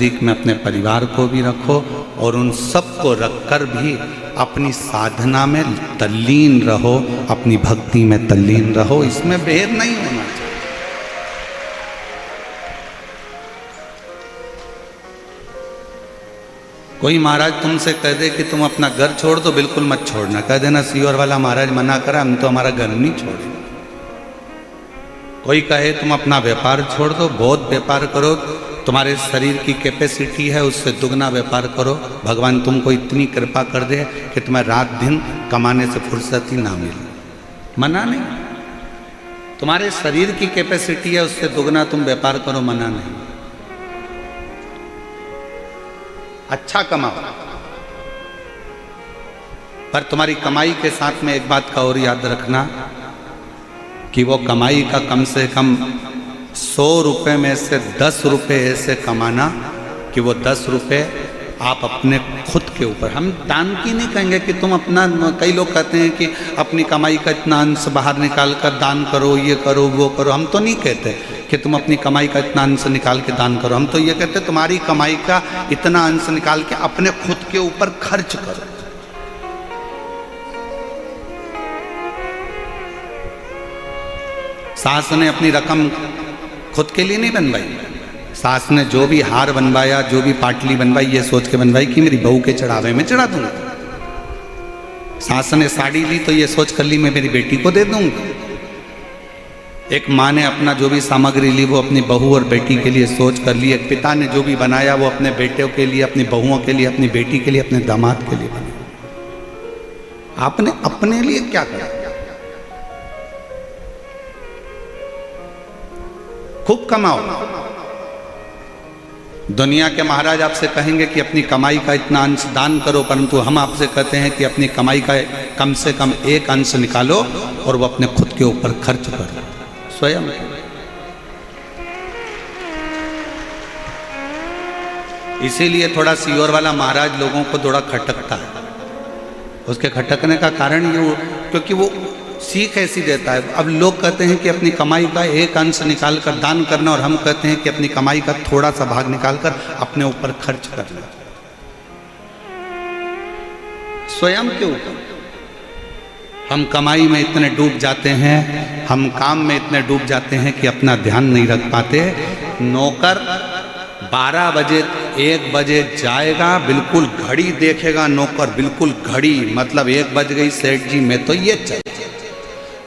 नज़दीक में अपने परिवार को भी रखो और उन सब को रखकर भी अपनी साधना में तल्लीन रहो, अपनी भक्ति में तल्लीन रहो। इसमें भेद नहीं होना चाहिए। कोई महाराज तुमसे कह दे कि तुम अपना घर छोड़ दो, बिल्कुल मत छोड़ना। कह देना सीहोर वाला महाराज मना करा, हम तो हमारा घर नहीं छोड़े। कोई कहे तुम अपना व्यापार छोड़ दो, बहुत व्यापार करो, तुम्हारे शरीर की कैपेसिटी है उससे दुगना व्यापार करो, भगवान तुमको इतनी कृपा कर दे कि तुम्हें रात दिन कमाने से फुर्सत ही ना मिले। मना नहीं। तुम्हारे शरीर की कैपेसिटी है उससे दुगना तुम व्यापार करो, मना नहीं। अच्छा कमाओ, पर तुम्हारी कमाई के साथ में एक बात का और याद रखना कि वो कमाई का कम से कम 100 रुपये में से 10 रुपये ऐसे कमाना कि वो 10 रुपये आप अपने खुद के ऊपर। हम दान की नहीं कहेंगे कि तुम अपना, कई लोग कहते हैं कि अपनी कमाई का इतना अंश बाहर निकाल कर दान करो, ये करो वो करो। हम तो नहीं कहते कि तुम अपनी कमाई का इतना अंश निकाल के दान करो। हम तो ये कहते तुम्हारी कमाई का इतना अंश निकाल के अपने खुद के ऊपर खर्च करो। सास ने अपनी रकम खुद के लिए नहीं बनवाई। सास ने जो भी हार बनवाया, जो भी पाटली बनवाई, ये सोच के बनवाई कि मेरी बहू के चढ़ावे में चढ़ा दूंगा। सास ने साड़ी ली तो ये सोच कर ली मैं मेरी बेटी को दे दूंगा। एक माँ ने अपना जो भी सामग्री ली वो अपनी बहू और बेटी के लिए सोच कर ली। एक पिता ने जो भी बनाया वो अपने बेटों के लिए, अपनी बहुओं के लिए, अपनी बेटी के लिए, अपने दामाद के लिए बनाया। आपने अपने लिए क्या करा? खूब कमाओ। दुनिया के महाराज आपसे कहेंगे कि अपनी कमाई का इतना अंश दान करो, परंतु हम आपसे कहते हैं कि अपनी कमाई का कम से कम एक अंश निकालो और वो अपने खुद के ऊपर खर्च करो, स्वयं। इसीलिए थोड़ा सीहोर वाला महाराज लोगों को थोड़ा खटकता है। उसके खटकने का कारण ये क्योंकि वो सीख ऐसी देता है। अब लोग कहते हैं कि अपनी कमाई का एक अंश निकाल कर दान करना, और हम कहते हैं कि अपनी कमाई का थोड़ा सा भाग निकाल कर अपने ऊपर खर्च करना, स्वयं के ऊपर। हम कमाई में इतने डूब जाते हैं, हम काम में इतने डूब जाते हैं कि अपना ध्यान नहीं रख पाते। नौकर 12 बजे 1 बजे जाएगा, बिल्कुल घड़ी देखेगा नौकर, बिल्कुल घड़ी, मतलब 1 बज गई सेठ जी मैं तो ये चल।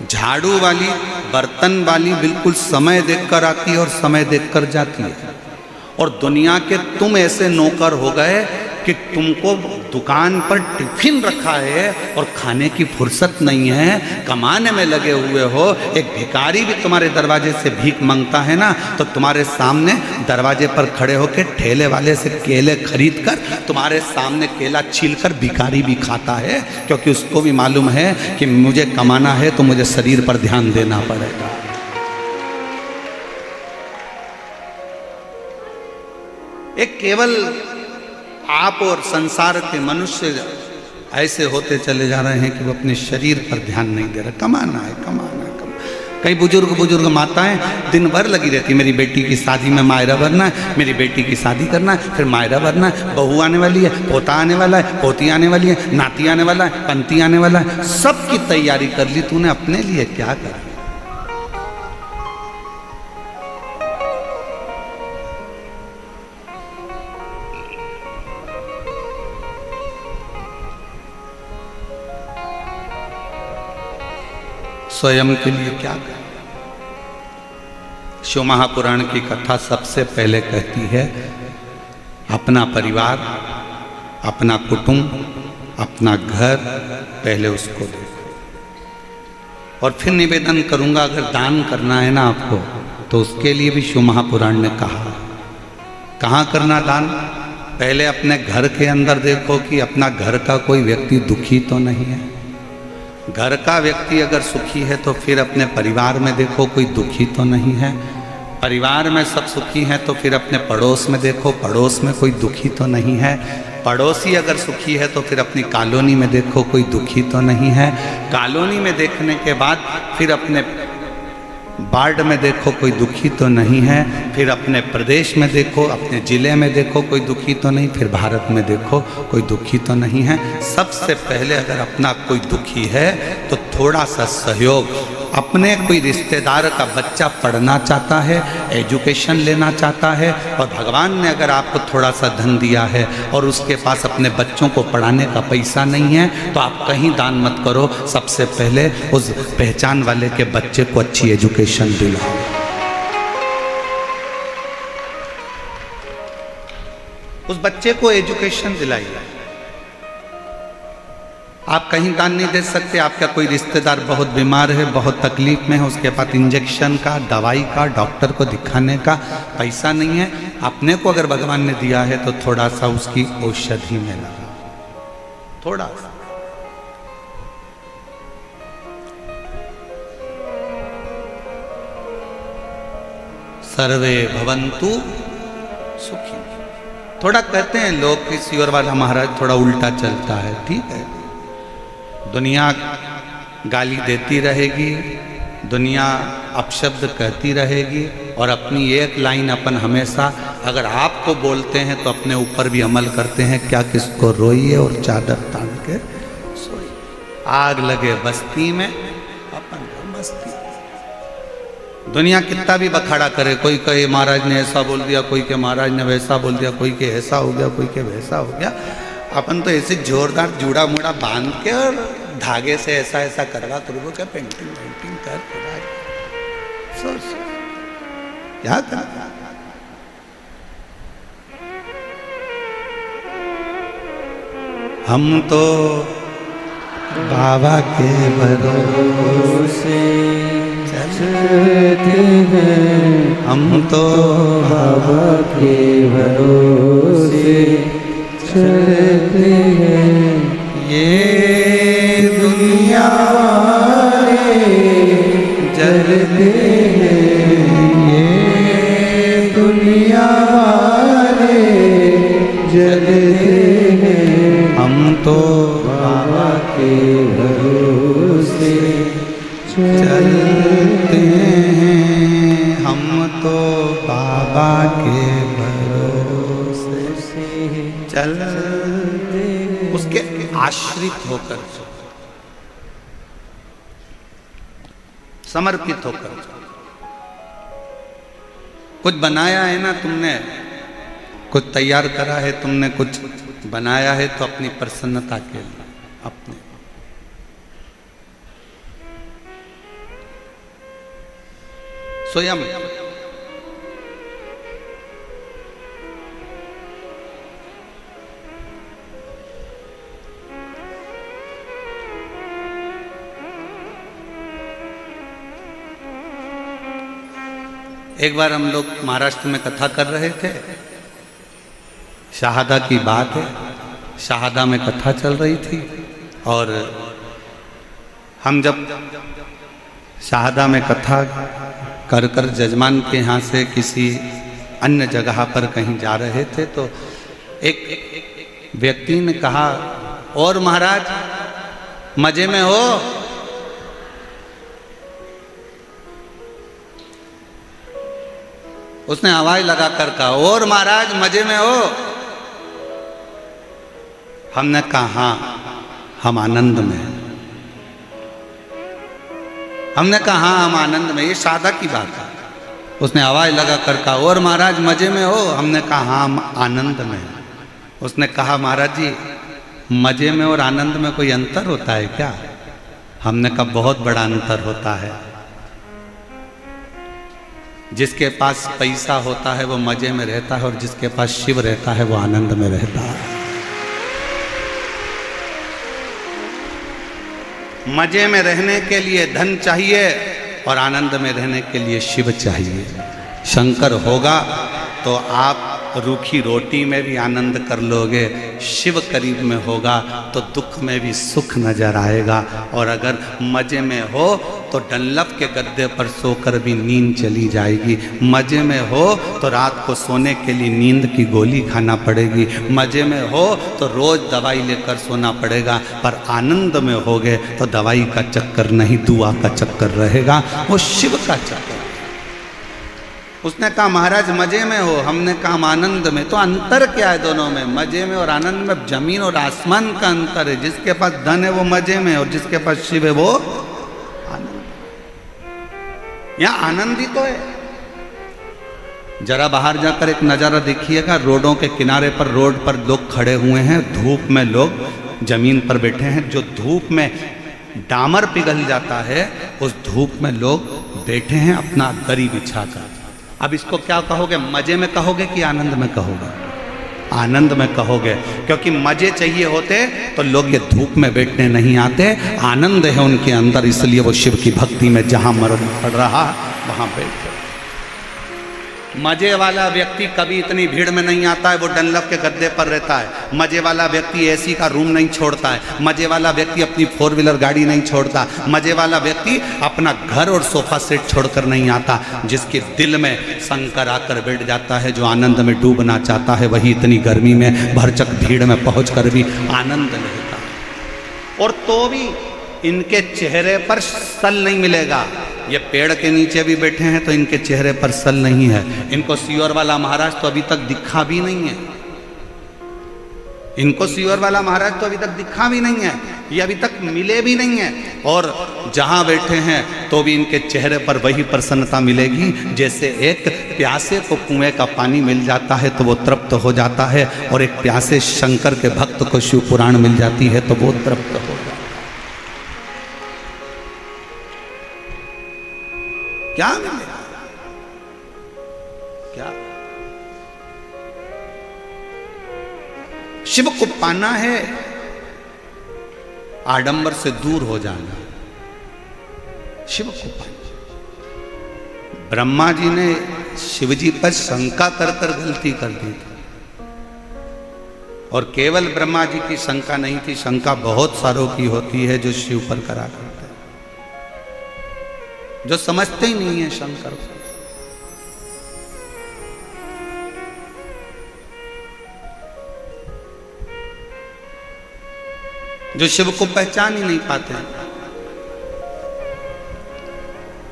झाड़ू वाली, बर्तन वाली बिल्कुल समय देखकर आती है और समय देखकर जाती है। और दुनिया के तुम ऐसे नौकर हो गए कि तुमको दुकान पर टिफिन रखा है और खाने की फुर्सत नहीं है, कमाने में लगे हुए हो। एक भिखारी भी तुम्हारे दरवाजे से भीख मांगता है ना, तो तुम्हारे सामने दरवाजे पर खड़े होकर ठेले वाले से केले खरीद कर तुम्हारे सामने केला छीलकर भिखारी भी खाता है, क्योंकि उसको भी मालूम है कि मुझे कमाना है तो मुझे शरीर पर ध्यान देना पड़ेगा। एक केवल आप और संसार के मनुष्य ऐसे होते चले जा रहे हैं कि वो अपने शरीर पर ध्यान नहीं दे रहे। कमाना है, कमाना है, कमाना। कई बुजुर्ग माताएं दिन भर लगी रहती, मेरी बेटी की शादी में मायरा भरना है, मेरी बेटी की शादी करना है, फिर मायरा भरना है, बहू आने वाली है, पोता आने वाला है, पोती आने वाली है, नाती आने वाला है, पंती आने वाला है। सबकी तैयारी कर ली, तूने अपने लिए क्या करा? स्वयं के लिए क्या करें? शिव महापुराण की कथा सबसे पहले कहती है अपना परिवार, अपना कुटुंब, अपना घर पहले उसको देखो। और फिर निवेदन करूंगा, अगर दान करना है ना आपको, तो उसके लिए भी शिव महापुराण ने कहा। कहाँ करना दान? पहले अपने घर के अंदर देखो कि अपना घर का कोई व्यक्ति दुखी तो नहीं है। घर का व्यक्ति अगर सुखी है तो फिर अपने परिवार में देखो कोई दुखी तो नहीं है। परिवार में सब सुखी हैं तो फिर अपने पड़ोस में देखो, पड़ोस में कोई दुखी तो नहीं है। पड़ोसी अगर सुखी है तो फिर अपनी कॉलोनी में देखो कोई दुखी तो नहीं है। कॉलोनी में देखने के बाद फिर अपने वार्ड में देखो कोई दुखी तो नहीं है, फिर अपने प्रदेश में देखो, अपने ज़िले में देखो कोई दुखी तो नहीं, फिर भारत में देखो कोई दुखी तो नहीं है। सबसे पहले अगर अपना कोई दुखी है तो थोड़ा सा सहयोग, अपने कोई रिश्तेदार का बच्चा पढ़ना चाहता है, एजुकेशन लेना चाहता है, और भगवान ने अगर आपको थोड़ा सा धन दिया है और उसके पास अपने बच्चों को पढ़ाने का पैसा नहीं है, तो आप कहीं दान मत करो, सबसे पहले उस पहचान वाले के बच्चे को अच्छी एजुकेशन दिलाओ। उस बच्चे को एजुकेशन दिलाइए। आप कहीं दान नहीं दे सकते, आपका कोई रिश्तेदार बहुत बीमार है, बहुत तकलीफ में है, उसके पास इंजेक्शन का, दवाई का, डॉक्टर को दिखाने का पैसा नहीं है, अपने को अगर भगवान ने दिया है तो थोड़ा सा उसकी औषधि में लगा, थोड़ा सा। सर्वे भवन्तु सुखी। थोड़ा कहते हैं लोग किसी और वाला महाराज थोड़ा उल्टा चलता है, ठीक है, दुनिया गाली देती रहेगी, दुनिया अपशब्द कहती रहेगी, और अपनी एक लाइन अपन हमेशा अगर आपको बोलते हैं तो अपने ऊपर भी अमल करते हैं, क्या किसको रोइए और चादर तान के सोइए। आग लगे बस्ती में अपन मस्ती। दुनिया कितना भी बखाड़ा करे, कोई कहे महाराज ने ऐसा बोल दिया, कोई के महाराज ने वैसा बोल दिया, कोई के ऐसा हो गया, कोई के वैसा हो गया, अपन तो ऐसे जोरदार जूड़ा मुड़ा बांध के और धागे से ऐसा ऐसा करवा करवा के पेंटिंग कर क्या कर। हम तो बाबा के भरोसे चलते हैं, हम तो बाबा के भरोसे चलते हैं। ये दुनिया वाले जलते हैं, ये दुनिया वाले जलते हैं, हम तो बाबा के भरोसे चलते हैं, हम तो बाबा के भरोसे चलते, उसके आश्रित होकर, समर्पित होकर। कुछ बनाया है ना तुमने, कुछ तैयार करा है तुमने, कुछ बनाया है तो अपनी प्रसन्नता के लिए, अपने स्वयं। एक बार हम लोग महाराष्ट्र में कथा कर रहे थे, शहादा की बात है, शहादा में कथा चल रही थी, और हम जब शहादा में कथा कर कर जजमान के यहाँ से किसी अन्य जगह पर कहीं जा रहे थे, तो एक व्यक्ति ने कहा, और महाराज मजे में हो? उसने आवाज लगा कर कहा, और महाराज मजे में हो? हमने कहा हाँ हम आनंद में हैं। हमने कहा हाँ हम आनंद में, ये सादा की बात है। उसने आवाज लगा कर कहा, और महाराज मजे में हो? हमने कहा हाँ हम आनंद में हैं। उसने कहा, महाराज जी मजे में और आनंद में कोई अंतर होता है क्या? हमने कहा बहुत बड़ा अंतर होता है। जिसके पास पैसा होता है वो मजे में रहता है, और जिसके पास शिव रहता है वो आनंद में रहता है। मजे में रहने के लिए धन चाहिए और आनंद में रहने के लिए शिव चाहिए। शंकर होगा तो आप रूखी रोटी में भी आनंद कर लोगे, शिव करीब में होगा तो दुख में भी सुख नजर आएगा। और अगर मजे में हो तो डंलप के गद्दे पर सोकर भी नींद चली जाएगी। मजे में हो तो रात को सोने के लिए नींद की गोली खाना पड़ेगी। मजे में हो तो रोज दवाई लेकर सोना पड़ेगा। पर आनंद में होगे तो दवाई का चक्कर नहीं, दुआ का चक्कर रहेगा, वो शिव का चक्कर। उसने कहा महाराज मजे में हो, हमने कहा आनंद में। तो अंतर क्या है दोनों में? मजे में और आनंद में जमीन और आसमान का अंतर है। जिसके पास धन है वो मजे में, और जिसके पास शिव है वो आनंद। यहां आनंद ही तो है। जरा बाहर जाकर एक नजारा देखिएगा, रोडों के किनारे पर, रोड पर लोग खड़े हुए हैं, धूप में लोग जमीन पर बैठे हैं। जो धूप में डामर पिघल जाता है उस धूप में लोग बैठे हैं अपना दरी बिछाकर। अब इसको क्या कहोगे? मजे में कहोगे कि आनंद में कहोगे? आनंद में कहोगे, क्योंकि मजे चाहिए होते तो लोग ये धूप में बैठने नहीं आते। आनंद है उनके अंदर, इसलिए वो शिव की भक्ति में जहां मर्म पड़ रहा वहां बैठ गए। मजे वाला व्यक्ति कभी इतनी भीड़ में नहीं आता है, वो डंलप के गद्दे पर रहता है। मजे वाला व्यक्ति एसी का रूम नहीं छोड़ता है। मजे वाला व्यक्ति अपनी 4 व्हीलर गाड़ी नहीं छोड़ता। मजे वाला व्यक्ति अपना घर और सोफा सेट छोड़कर नहीं आता। जिसके दिल में शंकर आकर बैठ जाता है, जो आनंद में डूबना चाहता है, वही इतनी गर्मी में भरचक भीड़ में पहुंचकर भी आनंद लेता है। और तो भी इनके चेहरे पर सल नहीं मिलेगा। ये पेड़ के नीचे भी बैठे हैं तो इनके चेहरे पर सल नहीं है। इनको सीहोर वाला महाराज तो अभी तक दिखा भी नहीं है। इनको सीहोर वाला महाराज तो अभी तक दिखा भी नहीं है, ये अभी तक मिले भी नहीं है। और जहां बैठे हैं तो भी इनके चेहरे पर वही प्रसन्नता मिलेगी जैसे एक प्यासे को कुएं का पानी मिल जाता है तो वो तृप्त हो जाता है, और एक प्यासे शंकर के भक्त को शिव पुराण मिल जाती है तो वो तृप्त हो जाता है। क्या मिलेगा? क्या? शिव को पाना है, आडंबर से दूर हो जाना। शिव को पाना। ब्रह्मा जी ने शिव जी पर शंका कर कर गलती कर दी थी, और केवल ब्रह्मा जी की शंका नहीं थी, शंका बहुत सारों की होती है जो शिव पर करा करते हैं, जो समझते ही नहीं है शंकर को। जो शिव को पहचान ही नहीं पाते हैं।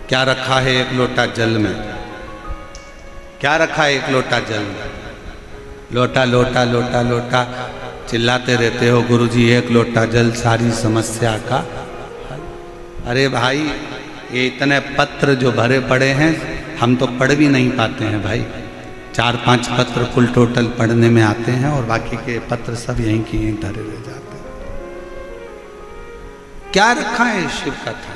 क्या रखा है एक लोटा जल में? क्या रखा है एक लोटा जल में? लोटा लोटा लोटा लोटा चिल्लाते रहते हो गुरुजी, एक लोटा जल सारी समस्या का हल। अरे भाई, ये इतने पत्र जो भरे पड़े हैं हम तो पढ़ भी नहीं पाते हैं भाई। 4-5 पत्र कुल टोटल पढ़ने में आते हैं, और बाकी के पत्र सब यहीं की यहीं धरे रह जाते हैं। क्या रखा है शिव कथा?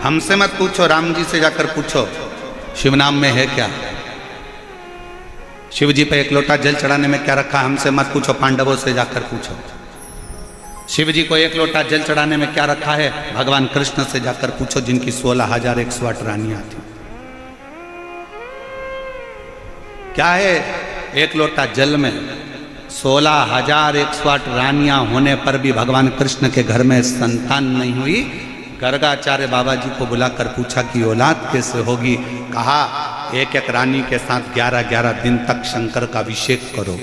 हमसे मत पूछो, राम जी से जाकर पूछो शिव नाम में है क्या। शिव जी पे एक लोटा जल चढ़ाने में क्या रखा? हमसे मत पूछो, पांडवों से जाकर पूछो। शिव जी को एक लोटा जल चढ़ाने में क्या रखा है? भगवान कृष्ण से जाकर पूछो, जिनकी 16,108 रानियां थी। क्या है एक लोटा जल में? 16,108 रानियां होने पर भी भगवान कृष्ण के घर में संतान नहीं हुई। गर्गाचार्य बाबा जी को बुलाकर पूछा कि औलाद कैसे होगी? कहा एक एक रानी के साथ 11-11 दिन तक शंकर का अभिषेक करो।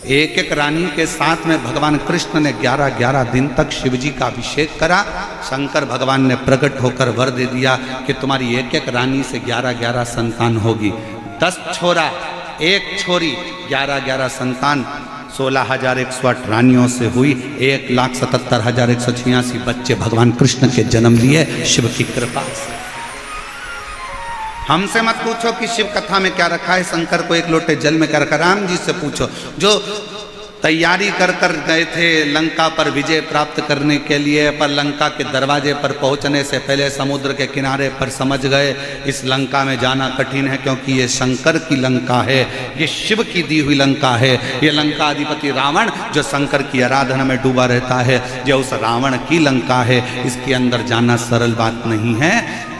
एक एक रानी के साथ में भगवान कृष्ण ने 11-11 दिन तक शिव जी का अभिषेक करा। शंकर भगवान ने प्रकट होकर वर दे दिया कि तुम्हारी एक एक रानी से 11-11 संतान होगी। 10 छोरा, 1 छोरी, 11-11 संतान। 16,108 रानियों से हुई। 1,77,186 बच्चे भगवान कृष्ण के जन्म लिए शिव की कृपा से। हमसे मत पूछो कि शिव कथा में क्या रखा है, शंकर को एक लोटे जल में क्या रखा। राम जी से पूछो, जो तैयारी कर कर गए थे लंका पर विजय प्राप्त करने के लिए, पर लंका के दरवाजे पर पहुंचने से पहले समुद्र के किनारे पर समझ गए इस लंका में जाना कठिन है, क्योंकि ये शंकर की लंका है, ये शिव की दी हुई लंका है। ये लंका अधिपति रावण जो शंकर की आराधना में डूबा रहता है, ये उस रावण की लंका है। इसके अंदर जाना सरल बात नहीं है।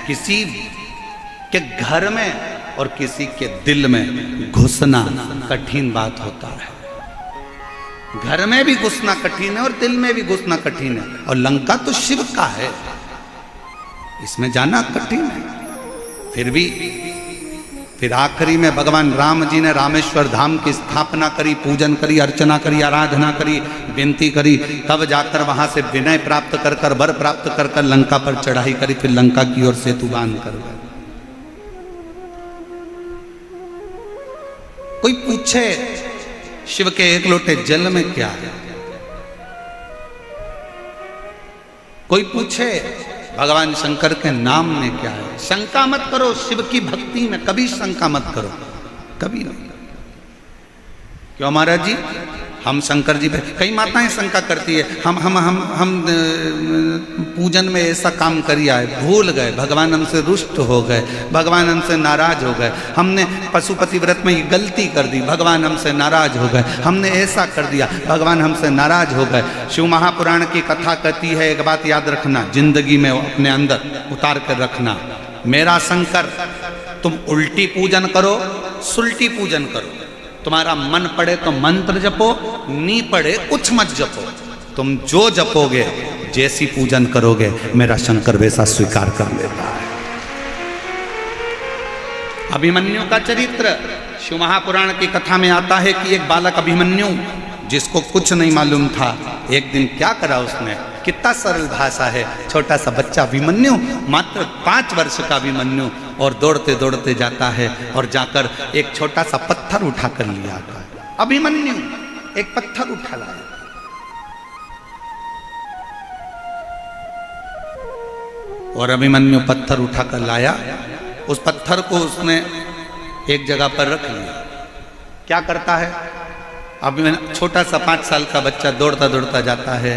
किसी के घर में और किसी के दिल में घुसना कठिन बात होता है। घर में भी घुसना कठिन है और दिल में भी घुसना कठिन है, और लंका तो शिव का है, इसमें जाना कठिन है। फिर आखिरी में भगवान राम जी ने रामेश्वर धाम की स्थापना करी, पूजन करी, अर्चना करी, आराधना करी, विनती करी, तब जाकर वहां से विनय प्राप्त कर कर, वर प्राप्त कर कर लंका पर चढ़ाई करी, फिर लंका की ओर सेतु बांध कर गए। कोई पूछे शिव के एक लोटे जल में क्या है, कोई पूछे भगवान शंकर के नाम में क्या है, शंका मत करो। शिव की भक्ति में कभी शंका मत करो, कभी नहीं। क्यों महाराज जी, हम शंकर जी पे, कई माताएं शंका करती है, हम पूजन में ऐसा काम करिया है, भूल गए, भगवान हमसे रुष्ट हो गए, भगवान हमसे नाराज हो गए, हमने पशुपति व्रत में ये गलती कर दी, भगवान हमसे नाराज हो गए, हमने ऐसा कर दिया, भगवान हमसे नाराज हो गए। शिव महापुराण की कथा कहती है, एक बात याद रखना, जिंदगी में अपने अंदर उतार कर रखना, मेरा शंकर, तुम उल्टी पूजन करो, सुल्टी पूजन करो, तुम्हारा मन पड़े तो मंत्र जपो, नी पड़े कुछ मत जपो, तुम जो जपोगे, जैसी पूजन करोगे, मेरा शंकर वैसा स्वीकार कर लेता है। अभिमन्यु का चरित्र शिव महापुराण की कथा में आता है कि एक बालक अभिमन्यु, जिसको कुछ नहीं मालूम था, एक दिन क्या करा उसने, कितना सरल भाषा है, छोटा सा बच्चा अभिमन्यु, मात्र 5 वर्ष का अभिमन्यु, और दौड़ते दौड़ते जाता है और जाकर एक छोटा सा पत्थर उठा कर लिया आता है। अभिमन्यु एक पत्थर उठा लाया, और अभिमन्यु पत्थर उठा कर लाया, उस पत्थर को उसने एक जगह पर रख लिया। क्या करता है, अभी छोटा सा 5 साल का बच्चा दौड़ता दौड़ता जाता है,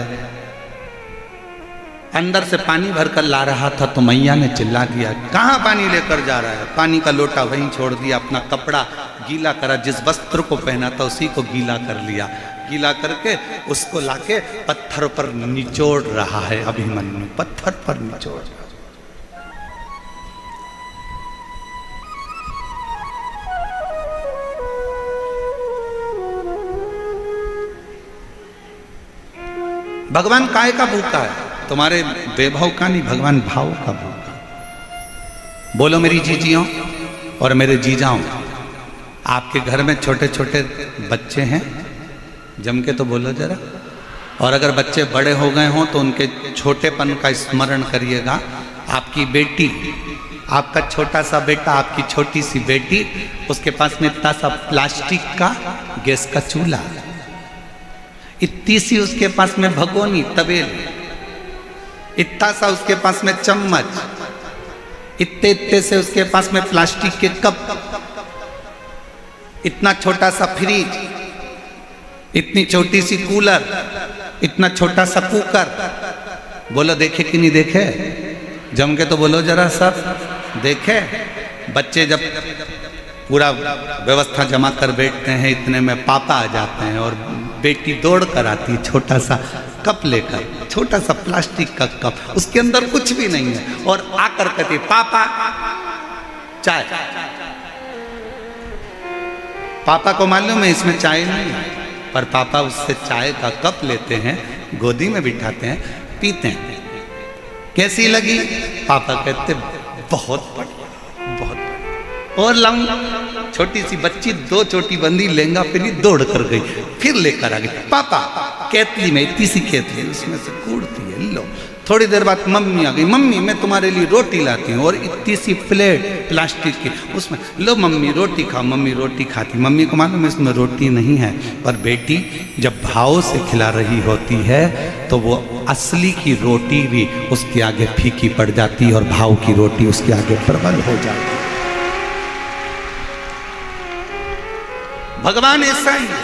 अंदर से पानी भरकर ला रहा था, तो मैया ने चिल्ला दिया, कहाँ पानी लेकर जा रहा है, पानी का लोटा वहीं छोड़ दिया, अपना कपड़ा गीला करा, जिस वस्त्र को पहना था उसी को गीला कर लिया, गीला करके उसको लाके पत्थर पर निचोड़ रहा है अभिमन्यु, पत्थर पर निचोड़। भगवान काय का भूखा है, तुम्हारे वैभव का नहीं, भगवान भाव का भूखा। बोलो मेरी जीजियों और मेरे जीजाओं, आपके घर में छोटे छोटे बच्चे हैं, जम के तो बोलो जरा। और अगर बच्चे बड़े हो गए हों तो उनके छोटेपन का स्मरण करिएगा। आपकी बेटी, आपका छोटा सा बेटा, आपकी छोटी सी बेटी, उसके पास में इतना सा प्लास्टिक का गैस का चूल्हा, इतनी सी उसके पास में भगोनी तवेली, इतना सा उसके पास में चम्मच, इतने इतने से उसके पास में प्लास्टिक के कप, इतना छोटा सा फ्रिज, इतनी छोटी सी कूलर, इतना छोटा सा कुकर। बोलो देखे कि नहीं देखे, जम के तो बोलो जरा सब देखे। बच्चे जब पूरा व्यवस्था जमा कर बैठते हैं, इतने में पापा आ जाते हैं और बेटी दौड़ कर आती है छोटा सा कप लेकर, छोटा सा प्लास्टिक का कप, उसके अंदर कुछ भी नहीं है, और आकर कहती पापा चाय। पापा को मालूम है इसमें चाय नहीं है, पर पापा उससे चाय का कप लेते हैं, गोदी में बिठाते हैं, पीते हैं। कैसी लगी? पापा कहते बहुत बढ़िया, बहुत बढ़िया। और लाऊं, छोटी सी बच्ची 2 चोटी बंदी लहंगा पहनी दौड़ कर गई, फिर लेकर आ गई। पापा केतली में, इतनी सी केतली, उसमें से कूड़ती है, लो। थोड़ी देर बाद मम्मी आ गई, मम्मी मैं तुम्हारे लिए रोटी लाती हूँ, और इतनी सी प्लेट प्लास्टिक की, उसमें लो मम्मी रोटी खाओ। मम्मी रोटी खाती, मम्मी को मालूम है इसमें रोटी नहीं है, पर बेटी जब भाव से खिला रही होती है तो वो असली की रोटी भी उसके आगे फीकी पड़ जाती है, और भाव की रोटी उसके आगे प्रबल हो जाती है। भगवान ऐसा ही है,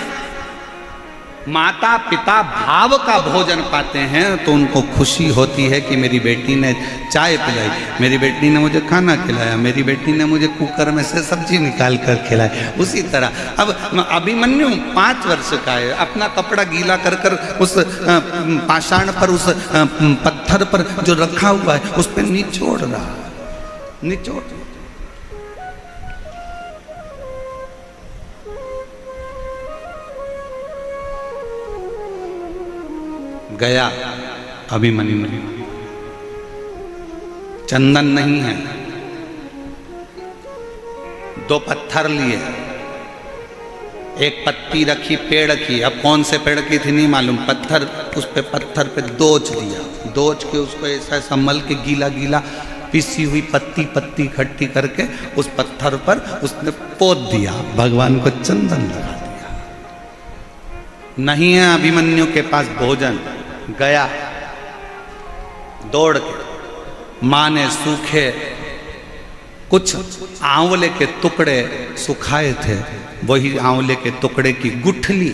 माता पिता भाव का भोजन पाते हैं तो उनको खुशी होती है कि मेरी बेटी ने चाय पिलाई, मेरी बेटी ने मुझे खाना खिलाया, मेरी बेटी ने मुझे कुकर में से सब्जी निकाल कर खिलाई। उसी तरह अब अभिमन्यु 5 वर्ष का है, अपना कपड़ा गीला कर कर उस पाषाण पर, उस पत्थर पर जो रखा हुआ है उस पर निचोड़ रहा, निचोड़। गया अभिमन्यु, चंदन नहीं है, 2 पत्थर लिए, एक पत्ती रखी पेड़ की, अब कौन से पेड़ की थी नहीं मालूम, पत्थर, उस पे पत्थर पे दोच दिया, दोच के उसको ऐसा संभल के गीला गीला पिसी हुई पत्ती पत्ती इकट्ठी करके उस पत्थर पर उसने पोत दिया, भगवान को चंदन लगा दिया। नहीं है अभिमन्यु के पास भोजन, गया दौड़ के, माँ ने सूखे कुछ आंवले के टुकड़े सुखाए थे, वही आंवले के टुकड़े की गुठली,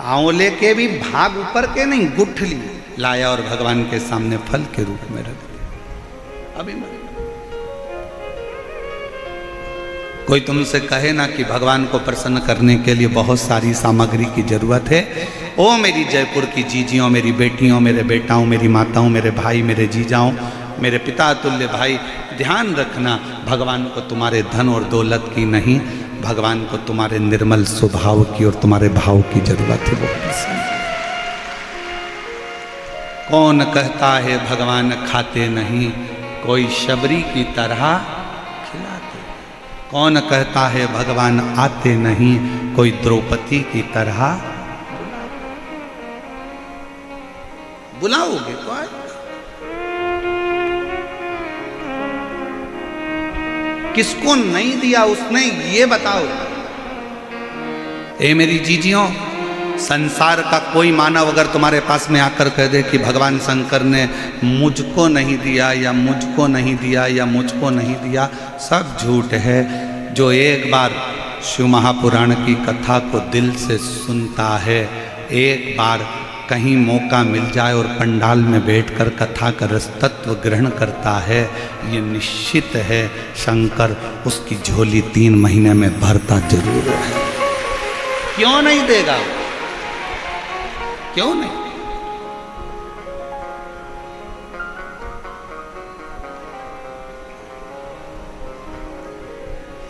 आंवले के भी भाग ऊपर के नहीं, गुठली लाया और भगवान के सामने फल के रूप में रख दिया। अभिमन्यु, कोई तुमसे कहे ना कि भगवान को प्रसन्न करने के लिए बहुत सारी सामग्री की जरूरत है, ओ मेरी जयपुर की जीजियों, मेरी बेटियों, मेरे बेटाओं, मेरी माताओं, मेरे भाई, मेरे जीजाओं, मेरे पिता तुल्य भाई, ध्यान रखना भगवान को तुम्हारे धन और दौलत की नहीं, भगवान को तुम्हारे निर्मल स्वभाव की और तुम्हारे भाव की जरूरत है। वो कौन कहता है भगवान खाते नहीं, कोई शबरी की तरह खिलाते। कौन कहता है भगवान आते नहीं, कोई द्रौपदी की तरह बुलाओगे तो आए। किसको नहीं दिया उसने ये बताओ। ए मेरी जीजियों, संसार का कोई मानव अगर तुम्हारे पास में आकर कह दे कि भगवान शंकर ने मुझको नहीं दिया या मुझको नहीं दिया या मुझको नहीं दिया, सब झूठ है। जो एक बार शिव महापुराण की कथा को दिल से सुनता है, एक बार कहीं मौका मिल जाए और पंडाल में बैठकर कथा का रस तत्व ग्रहण करता है, ये निश्चित है शंकर उसकी झोली 3 महीने में भरता जरूर है। क्यों नहीं देगा? क्यों नहीं?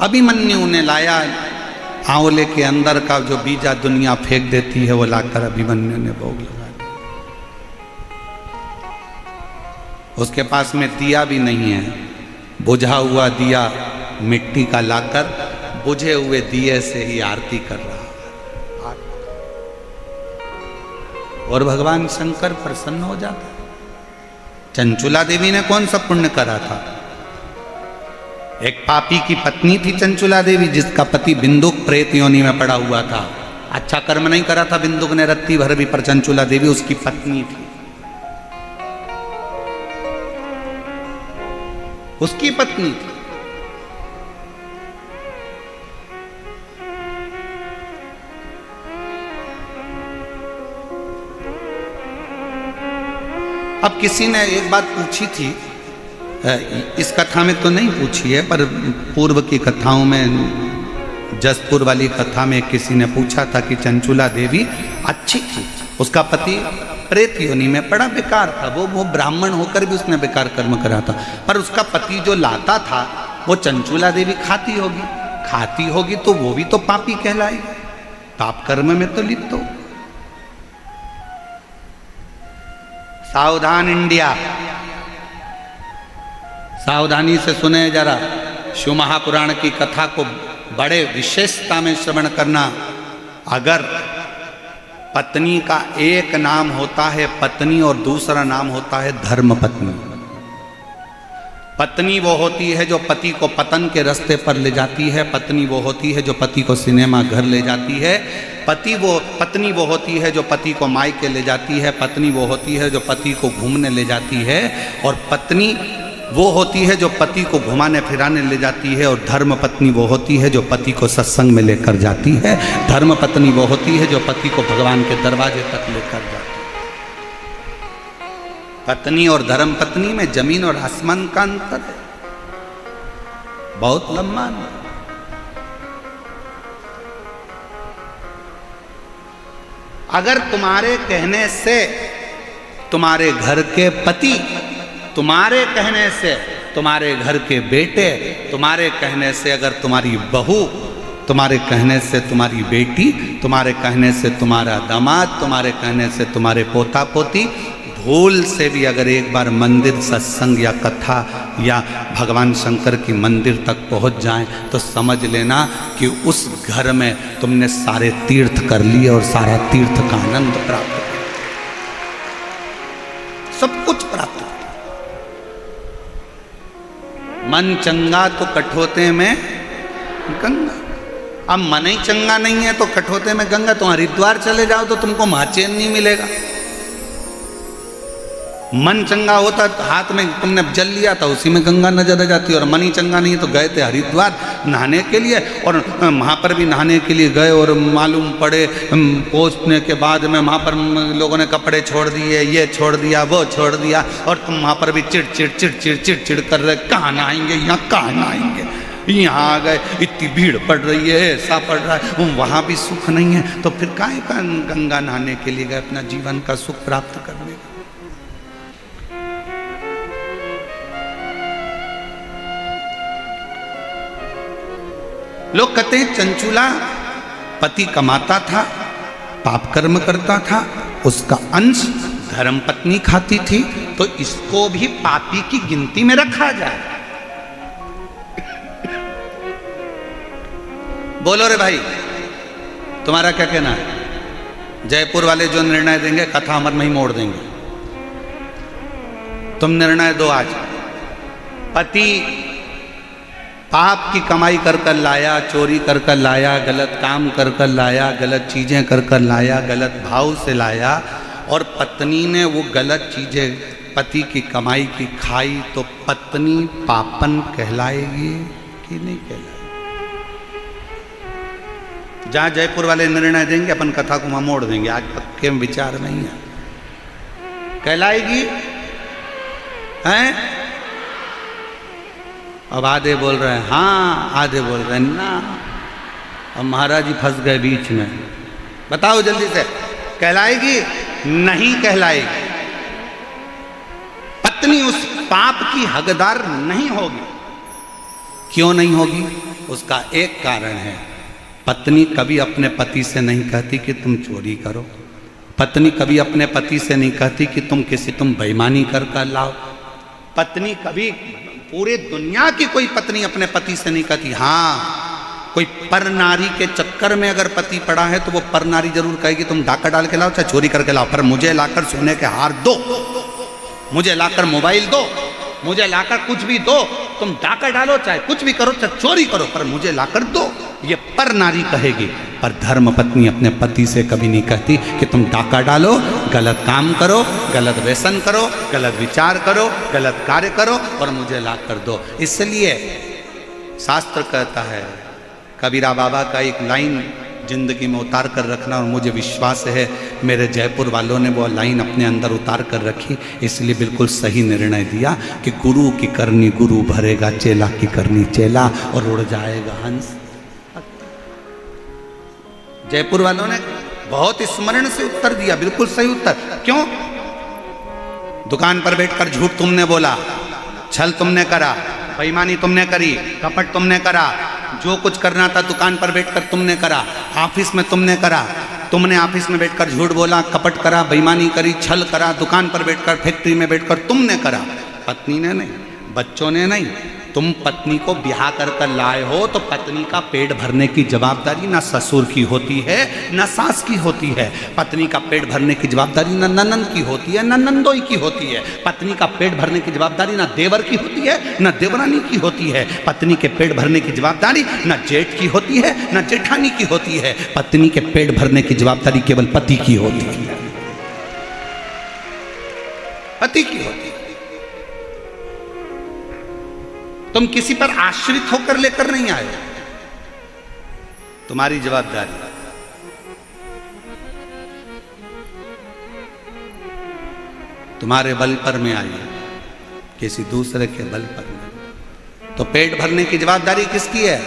अभिमन्यु ने लाया आंवले के अंदर का जो बीजा दुनिया फेंक देती है, वो लाकर अभिमन्यु ने भोग लगा दिया। उसके पास में दिया भी नहीं है, बुझा हुआ दिया मिट्टी का लाकर बुझे हुए दिए से ही आरती कर रहा। और भगवान शंकर प्रसन्न हो जाता। चंचुला देवी ने कौन सा पुण्य करा था? एक पापी की पत्नी थी चंचुला देवी, जिसका पति बिंदुक प्रेत योनि में पड़ा हुआ था। अच्छा कर्म नहीं करा था बिंदुक ने रत्ती भर भी, पर चंचुला देवी उसकी पत्नी थी, उसकी पत्नी थी। अब किसी ने एक बात पूछी थी, इस कथा में तो नहीं पूछी है, पर पूर्व की कथाओं में, जसपुर वाली कथा में किसी ने पूछा था कि चंचुला देवी अच्छी थी, उसका पति प्रेत योनि में पड़ा, बेकार था, वो ब्राह्मण होकर भी उसने बेकार कर्म करा था, पर उसका पति जो लाता था वो चंचुला देवी खाती होगी तो वो भी तो पापी कहलाएगी, पाप कर्म में तो लिप्त हो। सावधान इंडिया, सावधानी से सुने जरा। शिव महापुराण की कथा को बड़े विशेषता में श्रवण करना। अगर पत्नी का एक नाम होता है पत्नी और दूसरा नाम होता है धर्म पत्नी। पत्नी वो होती है जो पति को पतन के रास्ते पर ले जाती है, पत्नी वो होती है जो पति को सिनेमा घर ले जाती है, पत्नी वो होती है जो पति को मायके ले जाती है, पत्नी वो होती है जो पति को घूमने ले जाती है, और पत्नी वो होती है जो पति को घुमाने फिराने ले जाती है, और धर्म पत्नी वो होती है जो पति को सत्संग में लेकर जाती है। धर्म पत्नी वो होती है जो पति को भगवान के दरवाजे तक लेकर जाती है। पत्नी और धर्म पत्नी में जमीन और आसमान का अंतर है, बहुत लंबा अंतर। अगर तुम्हारे कहने से तुम्हारे घर के पति, तुम्हारे कहने से तुम्हारे घर के बेटे, तुम्हारे कहने से अगर तुम्हारी बहू, तुम्हारे कहने से तुम्हारी बेटी, तुम्हारे कहने से तुम्हारा दामाद, तुम्हारे कहने से तुम्हारे पोता पोती भूल से भी अगर एक बार मंदिर, सत्संग या कथा या भगवान शंकर की मंदिर तक पहुंच जाएं, तो समझ लेना कि उस घर में तुमने सारे तीर्थ कर लिए और सारा तीर्थ का आनंद प्राप्त कर, सब कुछ प्राप्त कर। मन चंगा तो कठोते में गंगा। अब मन ही चंगा नहीं है तो कठोते में गंगा। तुम हरिद्वार चले जाओ तो तुमको महाचैन नहीं मिलेगा। मन चंगा होता तो हाथ में तुमने जल लिया था, उसी में गंगा नजर आ जाती। और मन ही चंगा नहीं तो गए थे हरिद्वार नहाने के लिए, और वहाँ पर भी नहाने के लिए गए और मालूम पड़े पहुँचने के बाद में वहाँ पर लोगों ने कपड़े छोड़ दिए, ये छोड़ दिया, वो छोड़ दिया, और तुम वहाँ पर भी चिड़ चिड़ चिड़ चिड़ चिड़ चिड़ कर रहे, कहाँ नहाएंगे, यहाँ कहाँ नहाएंगे, यहाँ आ गए, इतनी भीड़ पड़ रही है, ऐसा पड़ रहा है, वहाँ भी सुख नहीं है, तो फिर काहे का गंगा नहाने के लिए गए अपना जीवन का सुख प्राप्त करने का। लोग कहते हैं चंचूला पति कमाता था, पाप कर्म करता था, उसका अंश धर्म पत्नी खाती थी, तो इसको भी पापी की गिनती में रखा जाए। बोलो रे भाई, तुम्हारा क्या कहना है? जयपुर वाले जो निर्णय देंगे कथा अमर में ही मोड़ देंगे। तुम निर्णय दो आज। पति पाप की कमाई कर कर लाया, चोरी कर कर लाया, गलत काम कर कर लाया, गलत चीज़ें कर कर लाया, गलत भाव से लाया, और पत्नी ने वो गलत चीज़ें पति की कमाई की खाई, तो पत्नी पापन कहलाएगी कि नहीं कहलाएगी? जहाँ जयपुर वाले निर्णय देंगे अपन कथा को वहाँ मोड़ देंगे, आज पक्के में विचार नहीं है। कहलाएगी हैं? अब आधे बोल रहे हैं हाँ, आधे बोल रहे हैं ना। अब महाराज जी फंस गए बीच में। बताओ जल्दी से, कहलाएगी नहीं कहलाएगी? पत्नी उस पाप की हकदार नहीं होगी। क्यों नहीं होगी? उसका एक कारण है, पत्नी कभी अपने पति से नहीं कहती कि तुम चोरी करो। पत्नी कभी अपने पति से नहीं कहती कि तुम बेईमानी कर कर लाओ। पत्नी कभी, पूरे दुनिया की कोई पत्नी अपने पति से नहीं कहती। हाँ, कोई पर नारी के चक्कर में अगर पति पड़ा है तो वो पर नारी जरूर कहेगी तुम डाका डाल के लाओ, चाहे चोरी करके लाओ, पर मुझे लाकर सोने के हार दो, मुझे लाकर मोबाइल दो, मुझे लाकर कुछ भी दो, तुम डाका डालो, चाहे कुछ भी करो, चाहे चोरी करो, पर मुझे लाकर दो। ये पर नारी कहेगी। पर धर्म पत्नी अपने पति से कभी नहीं कहती कि तुम डाका डालो, गलत काम करो, गलत व्यसन करो, गलत विचार करो, गलत कार्य करो और मुझे ला कर दो। इसलिए शास्त्र कहता है, कबीरा बाबा का एक लाइन जिंदगी में उतार कर रखना, और मुझे विश्वास है मेरे जयपुर वालों ने वो लाइन अपने अंदर उतार कर रखी, इसलिए बिल्कुल सही निर्णय दिया कि गुरु की करनी गुरु भरेगा, चेला की करनी चेला, और उड़ जाएगा हंस। जयपुर वालों ने बहुत स्मरण से उत्तर दिया, बिल्कुल सही उत्तर। क्यों? दुकान पर बैठकर झूठ तुमने बोला, छल तुमने करा, बेईमानी तुमने करी, कपट तुमने करा, जो कुछ करना था दुकान पर बैठकर तुमने करा, ऑफिस में तुमने करा, तुमने ऑफिस में बैठकर झूठ बोला, कपट करा, बेईमानी करी, छल करा, दुकान पर बैठकर, फैक्ट्री में बैठकर तुमने करा। पत्नी ने नहीं, बच्चों ने नहीं। तुम पत्नी को ब्याह कर कर लाए हो तो पत्नी का पेट भरने की जवाबदारी ना ससुर की होती है ना सास की होती है। पत्नी का पेट भरने की जवाबदारी ना ननंद की होती है ना नंदोई की होती है। पत्नी का पेट भरने की जवाबदारी ना देवर की होती है ना देवरानी की होती है। पत्नी के पेट भरने की जवाबदारी ना जेठ की होती है ना जेठानी की होती है। पत्नी के पेट भरने की जवाबदारी केवल पति की होती है, पति की होती है। तुम किसी पर आश्रित होकर लेकर नहीं आए, तुम्हारी जवाबदारी। तुम्हारे बल पर में आई, किसी दूसरे के बल पर नहीं। तो पेट भरने की जवाबदारी किसकी है?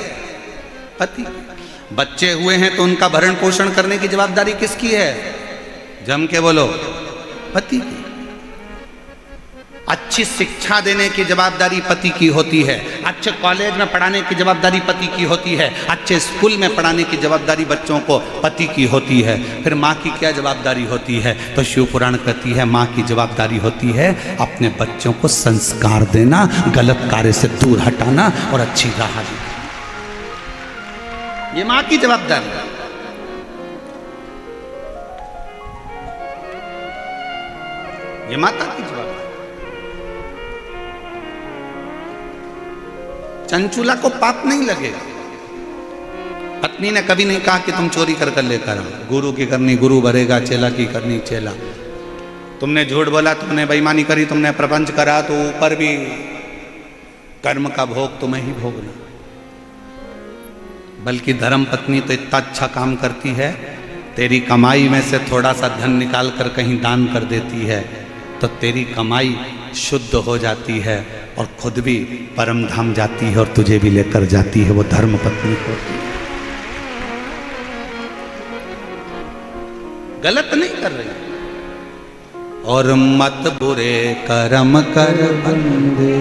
पति। बच्चे हुए हैं तो उनका भरण पोषण करने की जवाबदारी किसकी है? जम के बोलो, पति की। अच्छी शिक्षा देने की जवाबदारी पति की होती है, अच्छे कॉलेज में पढ़ाने की जवाबदारी पति की होती है, अच्छे स्कूल में पढ़ाने की जवाबदारी बच्चों को पति की होती है। फिर माँ की क्या जवाबदारी होती है? तो शिव पुराण कहती है माँ की जवाबदारी होती है अपने बच्चों को संस्कार देना, गलत कार्य से दूर हटाना और अच्छी राह देना। ये माँ की जवाबदारी है। ये माता की जवाबदारी। चंचूला को पाप नहीं लगेगा। पत्नी ने कभी नहीं कहा कि तुम चोरी कर कर लेकर आओ। गुरु की करनी गुरु भरेगा, चेला की करनी चेला। तुमने झूठ बोला, तुमने बेईमानी करी, तुमने प्रपंच करा, तो ऊपर भी कर्म का भोग तुम्हें ही भोगना। बल्कि धर्म पत्नी तो इतना अच्छा काम करती है, तेरी कमाई में से थोड़ा सा धन निकाल कर कहीं दान कर देती है, तो तेरी कमाई शुद्ध हो जाती है और खुद भी परम धाम जाती है और तुझे भी लेकर जाती है। वो धर्म पत्नी होती है। गलत नहीं कर रही। और मत बुरे कर्म कर बंदे,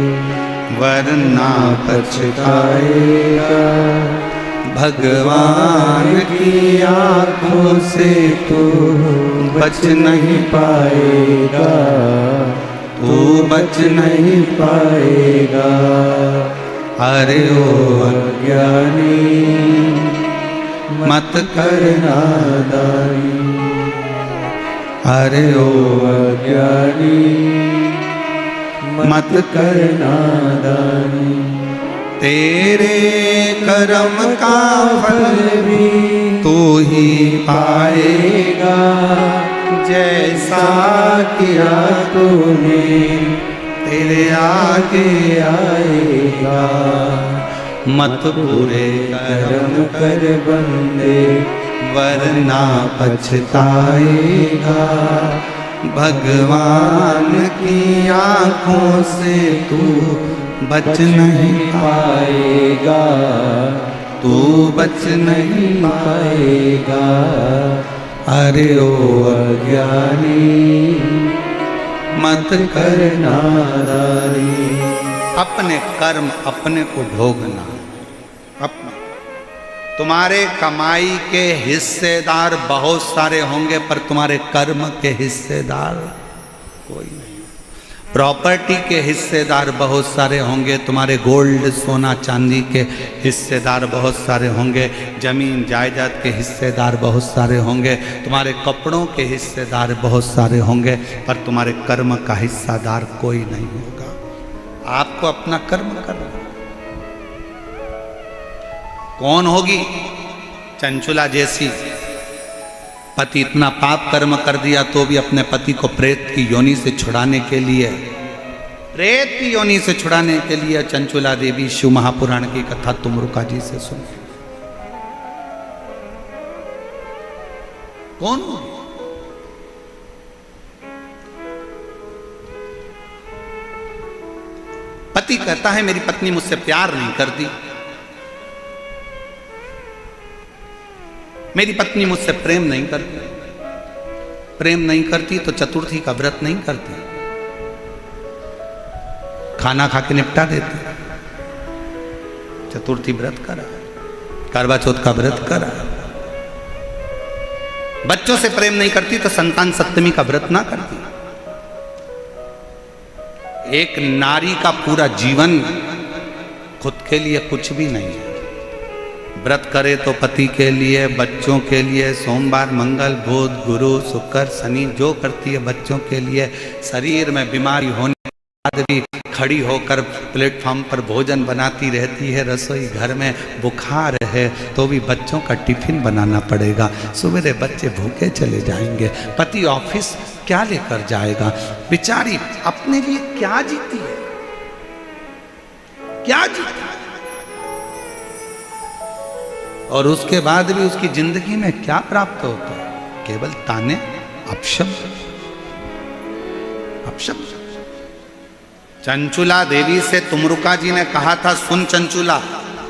वरना पछताएगा। भगवान की आंखों से तू बच नहीं पाएगा, तू बच नहीं पाएगा। अरे ओ अज्ञानी मत कर नादानी, अरे ओ अज्ञानी मत कर नादानी। तेरे कर्म का फल भी तू ही पाएगा, जैसा किया तूने तेरे आगे आएगा। मत बुरे कर्म कर बंदे, वरना पछताएगा। भगवान की आंखों से तू बच नहीं पाएगा, तू बच नहीं पाएगा। अरे ओ अज्ञानी मत कर नादानी। अपने कर्म अपने को भोगना। अपना तुम्हारे कमाई के हिस्सेदार बहुत सारे होंगे, पर तुम्हारे कर्म के हिस्सेदार कोई नहीं। प्रॉपर्टी के हिस्सेदार बहुत सारे होंगे, तुम्हारे गोल्ड सोना चांदी के हिस्सेदार बहुत सारे होंगे, जमीन जायदाद के हिस्सेदार बहुत सारे होंगे, तुम्हारे कपड़ों के हिस्सेदार बहुत सारे होंगे, पर तुम्हारे कर्म का हिस्सेदार कोई नहीं होगा। आपको अपना कर्म करना। कौन होगी? चंचुला जैसी। पति इतना पाप कर्म कर दिया तो भी अपने पति को प्रेत की योनि से छुड़ाने के लिए, प्रेत की योनि से छुड़ाने के लिए चंचुला देवी शिव महापुराण की कथा तुमरुका जी से सुन। कौन? पति कहता है मेरी पत्नी मुझसे प्यार नहीं करती, मेरी पत्नी मुझसे प्रेम नहीं करती। प्रेम नहीं करती तो चतुर्थी का व्रत नहीं करती, खाना खा के निपटा देती। चतुर्थी व्रत करा, करवा चौथ का व्रत करा। बच्चों से प्रेम नहीं करती तो संतान सप्तमी का व्रत ना करती। एक नारी का पूरा जीवन खुद के लिए कुछ भी नहीं है। व्रत करे तो पति के लिए, बच्चों के लिए, सोमवार मंगल बुध गुरु शुक्र शनि जो करती है बच्चों के लिए। शरीर में बीमारी होने के बाद भी खड़ी होकर प्लेटफॉर्म पर भोजन बनाती रहती है, रसोई घर में बुखार है तो भी बच्चों का टिफिन बनाना पड़ेगा। सवेरे बच्चे भूखे चले जाएंगे, पति ऑफिस क्या लेकर जाएगा? बेचारी अपने लिए क्या जीती है? क्या जीता? और उसके बाद भी उसकी जिंदगी में क्या प्राप्त होता है? केवल ताने, अपशब्द, अपशब्द। चंचुला देवी से तुमरुका जी ने कहा था, सुन चंचुला,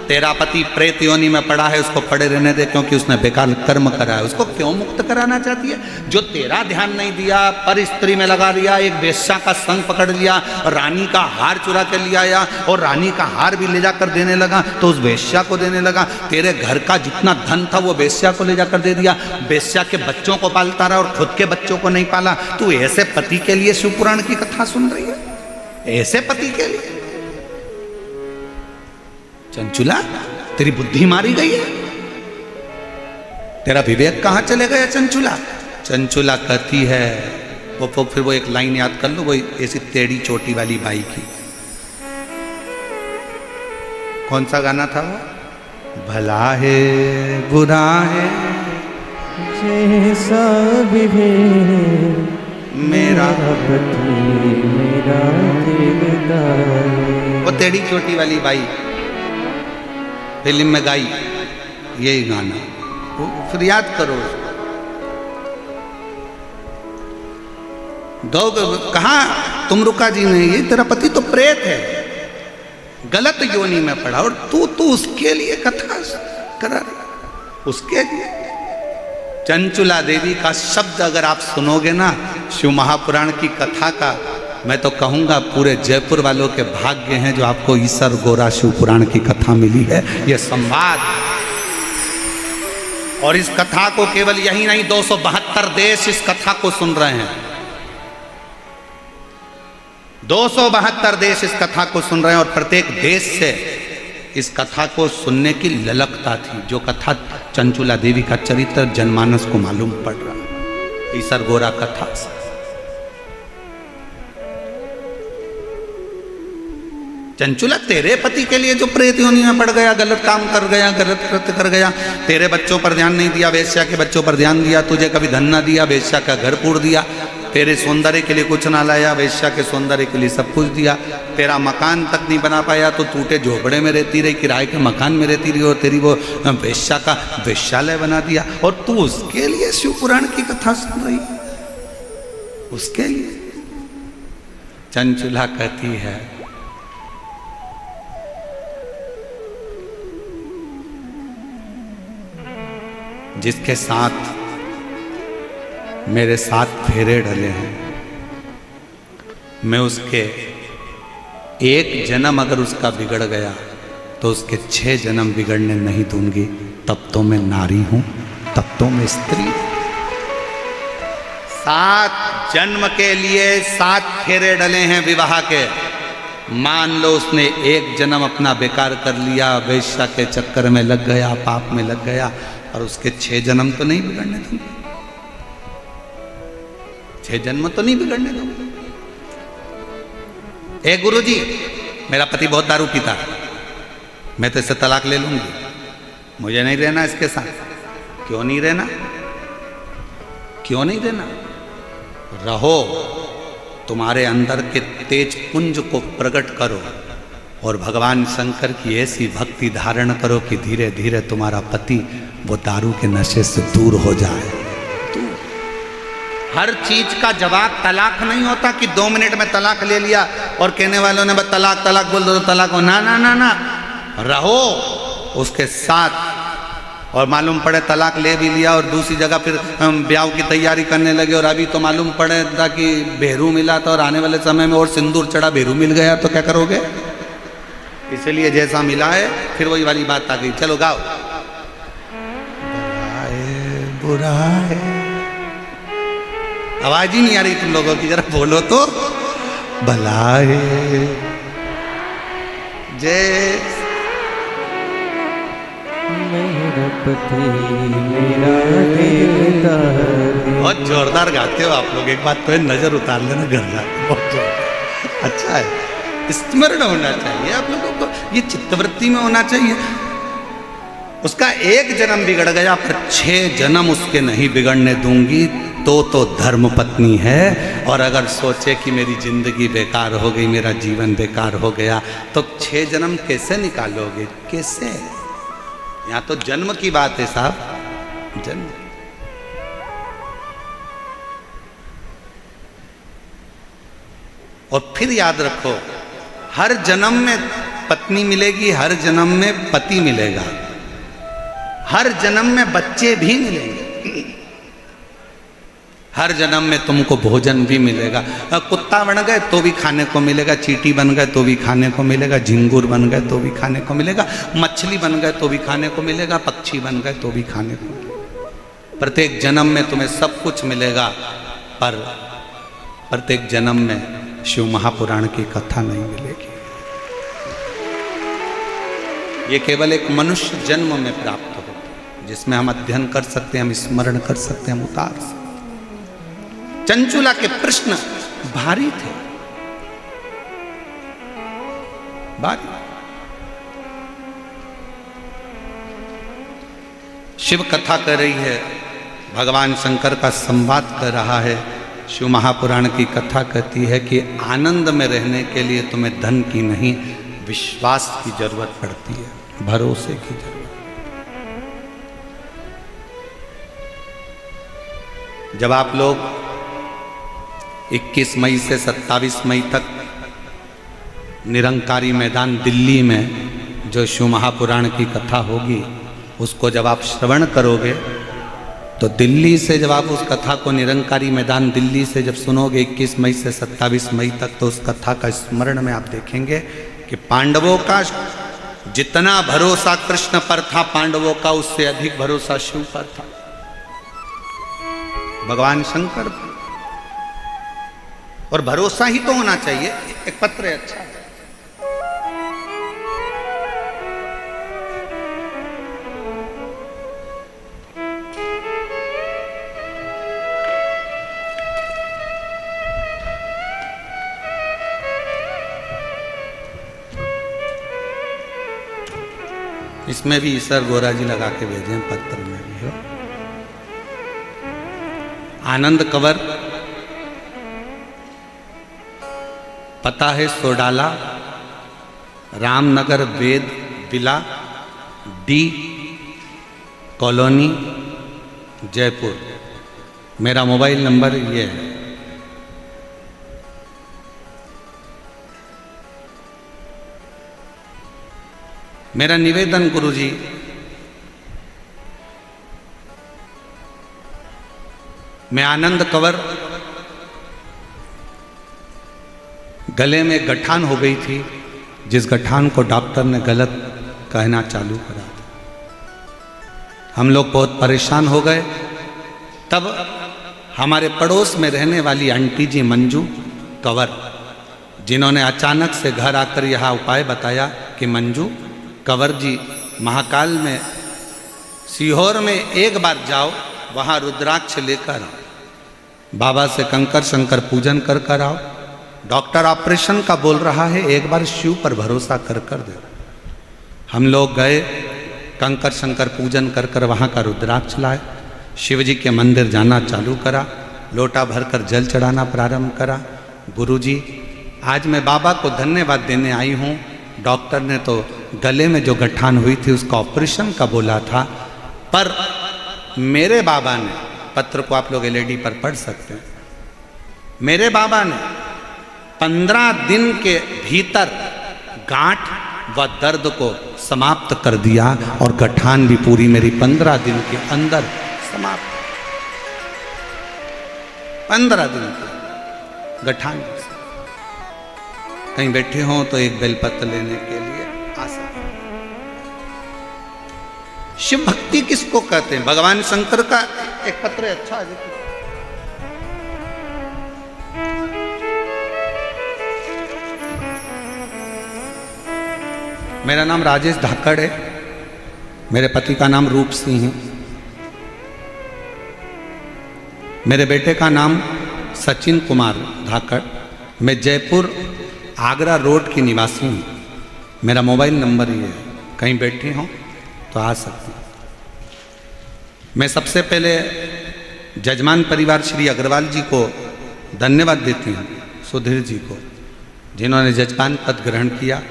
तेरा पति प्रेत योनि में पड़ा है, उसको पड़े रहने दे, क्योंकि उसने बेकार कर्म करा है। उसको क्यों मुक्त कराना चाहती है? जो तेरा ध्यान नहीं दिया, पर स्त्री में लगा दिया, एक वेश्या का संग पकड़ लिया, रानी का हार चुरा के ले आया और रानी का हार भी ले जाकर देने लगा, तो उस वेश्या को देने लगा। तेरे घर का जितना धन था वो वेश्या को ले जाकर दे दिया। वेश्या के बच्चों को पालता रहा और खुद के बच्चों को नहीं पाला। तू ऐसे पति के लिए शिवपुराण की कथा सुन रही है? ऐसे पति के लिए? चंचुला, तेरी बुद्धि मारी गई है? तेरा विवेक कहां चले गया चंचुला? चंचुला कहती है, वो फिर वो एक लाइन याद कर लो, वो ऐसी टेढ़ी चोटी वाली बाई की। कौन सा गाना था वो? भला है बुरा है जैसा भी है मेरा पति मेरा दिलदार। वो टेढ़ी चोटी वाली बाई फिल्म में गाई यही गाना, फिर याद करो। कहा तुमरुका जी ने, ये तेरा पति तो प्रेत है, गलत योनि में पड़ा, और तू उसके लिए कथा करा रही, उसके लिए। चंचुला देवी का शब्द अगर आप सुनोगे ना शिव महापुराण की कथा का, मैं तो कहूँगा पूरे जयपुर वालों के भाग्य हैं जो आपको ईसर गोरा शिव पुराण की कथा मिली है, यह संवाद। और इस कथा को केवल यही नहीं, 272 देश इस कथा को सुन रहे हैं। 272 देश इस कथा को सुन रहे हैं, और प्रत्येक देश से इस कथा को सुनने की ललकता थी। जो कथा चंचुला देवी का चरित्र जनमानस को मालूम पड़ रहा, ईसर गोरा कथा से। चंचुला, तेरे पति के लिए जो प्रेत योनि में पड़ गया, गलत काम कर गया, गलत कृत्य कर गया, तेरे बच्चों पर ध्यान नहीं दिया, वेश्या के बच्चों पर ध्यान दिया, तुझे कभी धन ना दिया, वेश्या का घर पूर दिया, तेरे सौंदर्य के लिए कुछ ना लाया, वेश्या के सौंदर्य के लिए सब कुछ दिया, तेरा मकान तक नहीं बना पाया तो टूटे झोपड़े में रहती रही, किराए के मकान में रहती रही, और तेरी वो वेश्या का वेश्यालय बना दिया, और तू उसके लिए शिव पुराण की कथा सुन रही, उसके लिए। चंचुला कहती है, जिसके साथ मेरे 7 फेरे डले हैं, मैं उसके एक जन्म अगर उसका बिगड़ गया तो उसके 6 जन्म बिगड़ने नहीं दूंगी। तब तो मैं नारी हूं, तब तो मैं स्त्री। 7 जन्म के लिए 7 फेरे डले हैं विवाह के। मान लो उसने एक जन्म अपना बेकार कर लिया, वेश्या के चक्कर में लग गया, पाप में लग गया, और उसके 6 जन्म तो नहीं बिगड़ने दूंगी, 6 जन्म तो नहीं बिगड़ने दूंगी। ए गुरुजी, मेरा पति बहुत दारू पीता है, मैं तो इससे तलाक ले लूंगी, मुझे नहीं रहना इसके साथ। क्यों नहीं रहना? क्यों नहीं रहना? रहो, तुम्हारे अंदर के तेज पुंज को प्रकट करो और भगवान शंकर की ऐसी भक्ति धारण करो कि धीरे धीरे तुम्हारा पति वो दारू के नशे से दूर हो जाए। हर चीज का जवाब तलाक नहीं होता कि 2 मिनट में तलाक ले लिया और कहने वालों ने बस तलाक तलाक बोल दो तो तलाक हो। ना ना ना ना, रहो उसके साथ। और मालूम पड़े तलाक ले भी लिया और दूसरी जगह फिर ब्याह की तैयारी करने लगे, और अभी तो मालूम पड़े था कि भेरू मिला था और आने वाले समय में और सिंदूर चढ़ा भेरू मिल गया, तो क्या करोगे? इसलिए जैसा मिला है फिर वही वाली बात आ गई। चलो गाओ। बुरा है, आवाज ही नहीं आ रही तुम लोगों की, जरा बोलो तो। भला है जय मेरा पति मेरा दिलदार। बहुत जोरदार गाते हो आप लोग। एक बात तो नजर उतार लेना, घर जाके बहुत जोरदार। अच्छा है, स्मरण होना चाहिए आप लोगों को, ये चित्तवृत्ति में होना चाहिए। उसका एक जन्म बिगड़ गया पर 6 जन्म उसके नहीं बिगड़ने दूंगी। तो धर्म पत्नी है। और अगर सोचे कि मेरी जिंदगी बेकार हो गई, मेरा जीवन बेकार हो गया, तो 6 जन्म कैसे निकालोगे? कैसे? यहां तो जन्म की बात है साहब, जन्म। और फिर याद रखो, हर जन्म में पत्नी मिलेगी, हर जन्म में पति मिलेगा, हर जन्म में बच्चे भी मिलेंगे, हर जन्म में तुमको भोजन भी मिलेगा। कुत्ता बन गए तो भी खाने को मिलेगा, चींटी बन गए तो भी खाने को मिलेगा, झिंगुर बन गए तो भी खाने को मिलेगा, मछली बन गए तो भी खाने को मिलेगा, पक्षी बन गए तो भी खाने को मिलेगा। प्रत्येक जन्म में तुम्हें सब कुछ मिलेगा, पर प्रत्येक जन्म में शिव महापुराण की कथा नहीं मिलेगी। ये केवल एक मनुष्य जन्म में प्राप्त होता है, जिसमें हम अध्ययन कर सकते हैं, हम स्मरण कर सकते हैं, हम उतार सकते हैं। चंचुला के प्रश्न भारी थे, भारी। शिव कथा कर रही है, भगवान शंकर का संवाद कर रहा है। शिव महापुराण की कथा कहती है कि आनंद में रहने के लिए तुम्हें धन की नहीं, विश्वास की जरूरत पड़ती है, भरोसे की जरूरत। जब आप लोग 21 मई से 27 मई तक निरंकारी मैदान दिल्ली में जो शिव महापुराण की कथा होगी, उसको जब आप श्रवण करोगे, तो दिल्ली से जब आप उस कथा को निरंकारी मैदान दिल्ली से जब सुनोगे 21 मई से 27 मई तक, तो उस कथा का स्मरण में आप देखेंगे कि पांडवों का जितना भरोसा कृष्ण पर था, पांडवों का उससे अधिक भरोसा शिव पर था, भगवान शंकर पर। और भरोसा ही तो होना चाहिए। एक पत्र है, अच्छा है। इसमें भी ईश्वर गोरा जी लगा के भेजे, पत्र में भी हो। आनंद कंवर, पता है सोडाला, रामनगर वेद विला, डी कॉलोनी, जयपुर। मेरा मोबाइल नंबर ये है। मेरा निवेदन गुरुजी, मैं आनंद कंवर, गले में गठान हो गई थी, जिस गठान को डॉक्टर ने गलत कहना चालू करा। हम लोग बहुत परेशान हो गए। तब हमारे पड़ोस में रहने वाली आंटी जी मंजू कंवर, जिन्होंने अचानक से घर आकर यह उपाय बताया कि मंजू कंवर जी, महाकाल में सीहोर में एक बार जाओ, वहाँ रुद्राक्ष लेकर आओ, बाबा से कंकर शंकर पूजन कर कर आओ, डॉक्टर ऑपरेशन का बोल रहा है, एक बार शिव पर भरोसा कर कर दे। हम लोग गए, कंकर शंकर पूजन कर कर वहाँ का रुद्राक्ष लाए, शिव जी के मंदिर जाना चालू करा, लोटा भरकर जल चढ़ाना प्रारंभ करा। गुरुजी, आज मैं बाबा को धन्यवाद देने आई हूँ। डॉक्टर ने तो गले में जो गठान हुई थी उसका ऑपरेशन का बोला था, पर मेरे बाबा ने, पत्र को आप लोग एलईडी पर पढ़ सकते हैं, मेरे बाबा ने 15 दिन के भीतर गांठ व दर्द को समाप्त कर दिया, और गठान भी पूरी मेरी 15 दिन के अंदर समाप्त। 15 दिन के गठान। कहीं बैठे हों तो एक बेलपत्र लेने के लिए आ सकते। शिव भक्ति किसको कहते हैं? भगवान शंकर का एक पत्र है, अच्छा है। मेरा नाम राजेश धाकड़ है, मेरे पति का नाम रूप सिंह है, मेरे बेटे का नाम सचिन कुमार धाकड़। मैं जयपुर आगरा रोड की निवासी हूँ। मेरा मोबाइल नंबर ये है, कहीं बैठे हों तो आ सकते हैं। मैं सबसे पहले जजमान परिवार श्री अग्रवाल जी को धन्यवाद देती हूँ, सुधीर जी को जिन्होंने जजमान पद ग्रहण किया,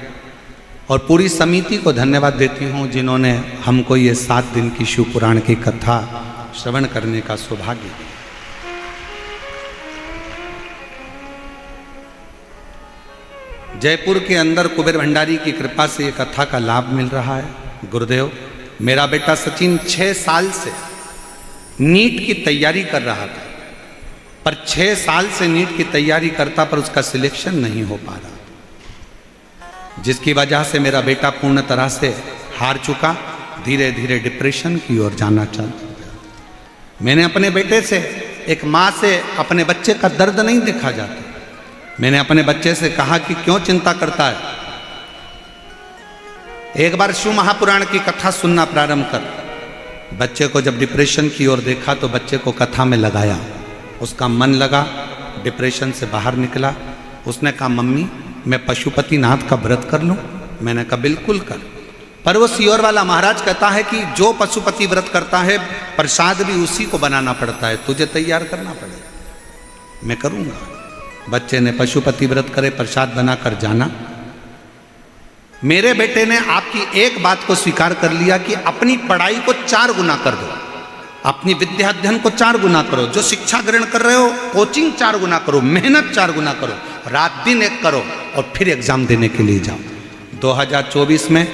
और पूरी समिति को धन्यवाद देती हूँ जिन्होंने हमको ये 7 दिन की शिव पुराण की कथा श्रवण करने का सौभाग्य दिया। जयपुर के अंदर कुबेर भंडारी की कृपा से ये कथा का लाभ मिल रहा है। गुरुदेव, मेरा बेटा सचिन 6 साल से नीट की तैयारी कर रहा था, पर 6 साल से नीट की तैयारी करता पर उसका सिलेक्शन नहीं हो पा रहा, जिसकी वजह से मेरा बेटा पूर्ण तरह से हार चुका, धीरे धीरे डिप्रेशन की ओर जाना चालू हो गया। मैंने अपने बेटे से, एक माँ से अपने बच्चे का दर्द नहीं देखा जाता। मैंने अपने बच्चे से कहा कि क्यों चिंता करता है, एक बार शिव महापुराण की कथा सुनना प्रारंभ कर। बच्चे को जब डिप्रेशन की ओर देखा तो बच्चे को कथा में लगाया, उसका मन लगा, डिप्रेशन से बाहर निकला। उसने कहा मम्मी मैं पशुपतिनाथ का व्रत कर लूं? मैंने कहा बिल्कुल कर। पर वो सियोर वाला महाराज कहता है कि जो पशुपति व्रत करता है प्रसाद भी उसी को बनाना पड़ता है, तुझे तैयार करना पड़ेगा। मैं करूँगा। बच्चे ने पशुपति व्रत करे, प्रसाद बनाकर जाना। मेरे बेटे ने आपकी एक बात को स्वीकार कर लिया कि अपनी पढ़ाई को 4 गुना कर दो, अपनी विद्या अध्ययन को 4 गुना करो, जो शिक्षा ग्रहण कर रहे हो कोचिंग 4 गुना करो, मेहनत 4 गुना करो, रात दिन एक करो और फिर एग्जाम देने के लिए जाओ। 2024 में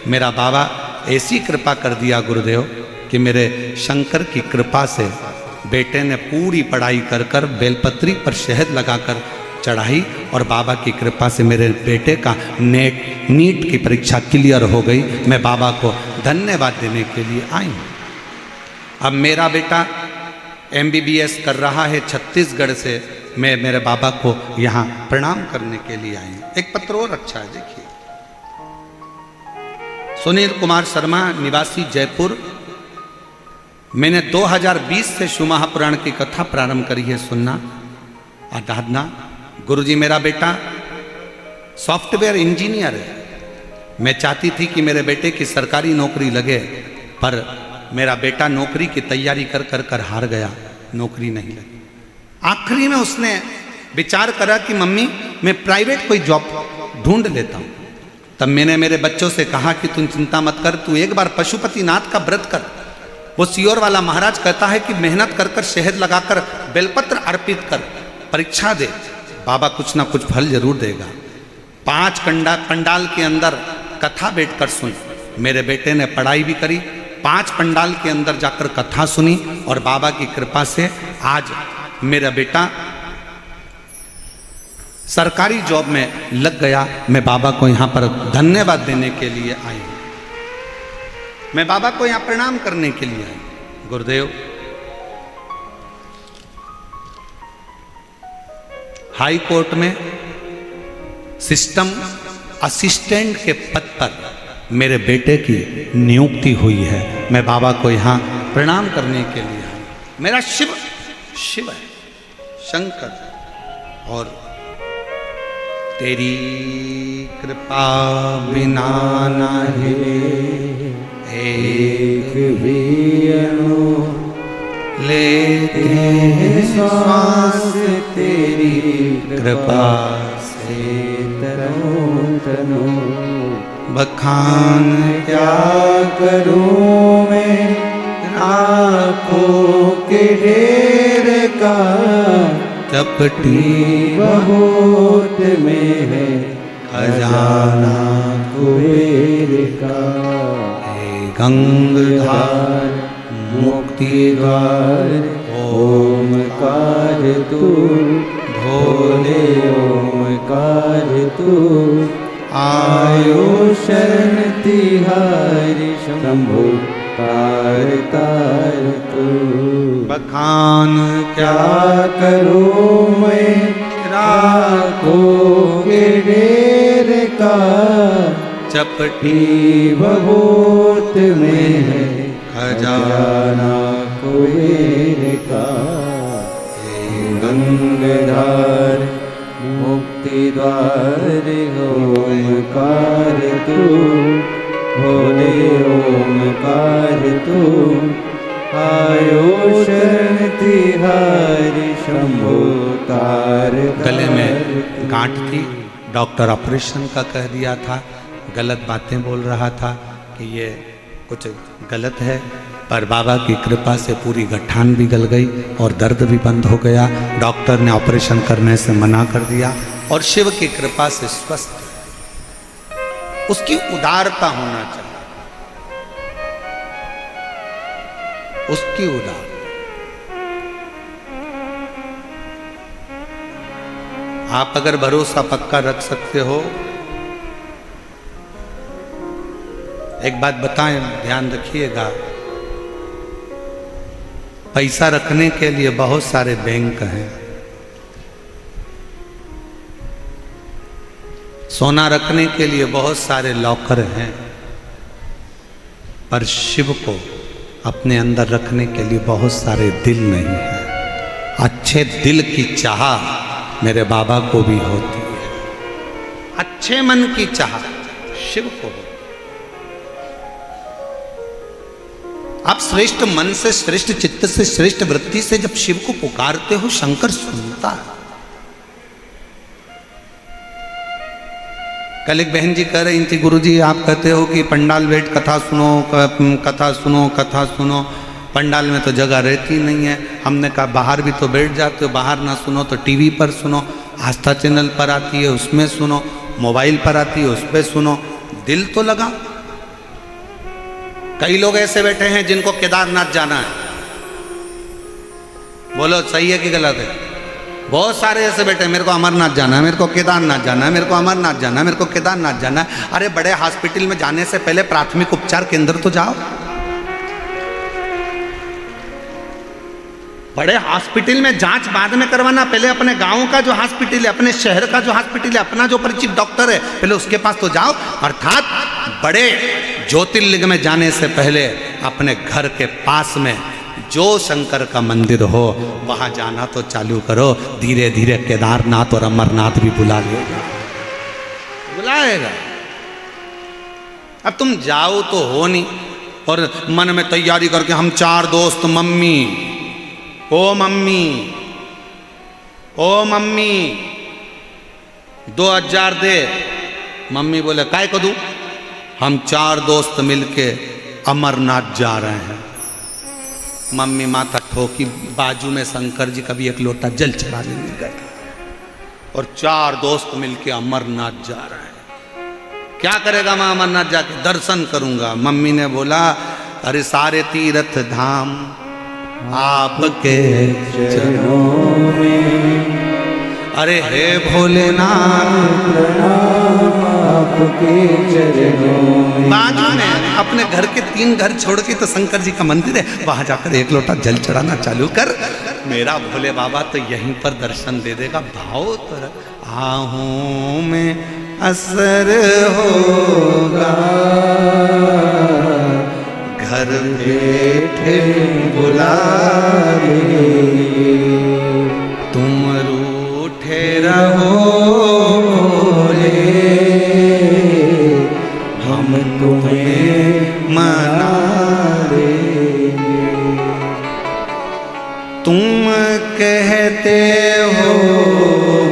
मेरा बाबा ऐसी कृपा कर दिया गुरुदेव कि मेरे शंकर की कृपा से बेटे ने पूरी पढ़ाई कर कर बेलपत्री पर शहद लगाकर चढ़ाई, और बाबा की कृपा से मेरे बेटे का नीट की परीक्षा क्लियर हो गई। मैं बाबा को धन्यवाद देने के लिए आई हूँ। अब मेरा बेटा MBBS कर रहा है छत्तीसगढ़ से। मैं मेरे बाबा को यहाँ प्रणाम करने के लिए आई हूँ। एक पत्र और अच्छा है, देखिए। सुनील कुमार शर्मा, निवासी जयपुर। मैंने 2020 से शिव महापुराण की कथा प्रारंभ करी है सुनना, आराधना। गुरुजी मेरा बेटा सॉफ्टवेयर इंजीनियर है। मैं चाहती थी कि मेरे बेटे की सरकारी नौकरी लगे, पर मेरा बेटा नौकरी की तैयारी कर कर कर हार गया, नौकरी नहीं लगी। आखिरी में उसने विचार करा कि मम्मी मैं प्राइवेट कोई जॉब ढूंढ लेता हूँ। तब मैंने मेरे बच्चों से कहा कि तुम चिंता मत कर, तू एक बार पशुपतिनाथ का व्रत कर। वो सियोर वाला महाराज कहता है कि मेहनत कर कर शहद लगाकर बेलपत्र अर्पित कर, परीक्षा दे, बाबा कुछ ना कुछ फल जरूर देगा। 5 पंडाल के अंदर कथा बैठकर सुन। मेरे बेटे ने पढ़ाई भी करी, 5 पंडाल के अंदर जाकर कथा सुनी, और बाबा की कृपा से आज मेरा बेटा सरकारी जॉब में लग गया। मैं बाबा को यहाँ पर धन्यवाद देने के लिए आई हूँ। मैं बाबा को यहाँ प्रणाम करने के लिए आई। गुरुदेव, हाई कोर्ट में सिस्टम असिस्टेंट के पद पर मेरे बेटे की नियुक्ति हुई है। मैं बाबा को यहाँ प्रणाम करने के लिए आई। मेरा शिव है, शंकर, और तेरी कृपा बिना नहीं एक भी अणु लेते हैं श्वास, तेरी कृपा से तनो तनो बखान क्या करूं मैं आँखों के ढेर का, चपटी बहुत में है खजाना कुबेर का। गंगाधार मुक्ति द्वार ओमकार तू, भोले ओमकार तू, आयो शरण तिहारी शंभु तार तार तू। बखान क्या करूं मैं राखों के ढेर का, चपटी बहुत में है खजाना कुबेर का। गंगाधार मुक्ति द्वार ओमकार तू, भोले ओमकार तू, आयो शरण तिहारी शंभो तार गले में गांठ थी, डॉक्टर ऑपरेशन का कह दिया था, गलत बातें बोल रहा था कि ये कुछ गलत है, पर बाबा की कृपा से पूरी गठान भी गल गई और दर्द भी बंद हो गया। डॉक्टर ने ऑपरेशन करने से मना कर दिया और शिव की कृपा से स्वस्थ। उसकी उदारता होना चाहिए, उसकी उदार। आप अगर भरोसा पक्का रख सकते हो, एक बात बताएं, ध्यान रखिएगा, पैसा रखने के लिए बहुत सारे बैंक हैं, सोना रखने के लिए बहुत सारे लॉकर हैं, पर शिव को अपने अंदर रखने के लिए बहुत सारे दिल नहीं है। अच्छे दिल की चाह मेरे बाबा को भी होती है, अच्छे मन की चाह शिव को होती है। आप श्रेष्ठ मन से, श्रेष्ठ चित्त से, श्रेष्ठ वृत्ति से जब शिव को पुकारते हो, शंकर सुनता है। कल एक बहन जी कह रही थी, गुरुजी आप कहते हो कि पंडाल बैठ कथा सुनो, कथा सुनो, कथा सुनो, पंडाल में तो जगह रहती नहीं है। हमने कहा बाहर भी तो बैठ जाते हो, बाहर ना सुनो तो टीवी पर सुनो, आस्था चैनल पर आती है उसमें सुनो, मोबाइल पर आती है उस पर सुनो, दिल तो लगा। कई लोग ऐसे बैठे हैं जिनको केदारनाथ जाना है, बोलो सही है कि गलत है? बहुत सारे ऐसे बैठे हैं, मेरे को अमरनाथ जाना है, मेरे को केदारनाथ जाना है, मेरे को अमरनाथ जाना है, मेरे को केदारनाथ जाना है। अरे बड़े हॉस्पिटल में जाने से पहले प्राथमिक उपचार केंद्र तो जाओ। बड़े हॉस्पिटल में जांच बाद में करवाना, पहले अपने गांव का जो हॉस्पिटल है, अपने शहर का जो हॉस्पिटल है, अपना जो परिचित डॉक्टर है, पहले उसके पास तो जाओ। अर्थात बड़े ज्योतिर्लिंग में जाने से पहले अपने घर के पास में जो शंकर का मंदिर हो वहां जाना तो चालू करो। धीरे धीरे केदारनाथ और अमरनाथ भी बुला लेगा, बुलाएगा। अब तुम जाओ तो हो नहीं, और मन में तैयारी करके हम 4 दोस्त, मम्मी ओ मम्मी, ओ मम्मी 2000 दे। मम्मी बोले काय को दूं? हम 4 दोस्त मिलके अमरनाथ जा रहे हैं। मम्मी माथा ठोकी, बाजू में शंकर जी का भी एक लोटा जल चढ़ाने मिल गया, और 4 दोस्त मिलके अमरनाथ जा रहे हैं। क्या करेगा मैं अमरनाथ जाके? दर्शन करूंगा। मम्मी ने बोला अरे सारे तीर्थ धाम आपके चरणों में, अरे हे भोलेनाथ आपके चरणों में। बाजू में अपने घर के 3 घर छोड़ के तो शंकर जी का मंदिर है, वहां जाकर एक लोटा जल चढ़ाना चालू कर। मेरा भोले बाबा तो यहीं पर दर्शन दे देगा। भाव तर आहूं में असर होगा, घर बैठे बुला तुम रूठे रहो रे, हम तुम्हें मना देंगे। तुम कहते हो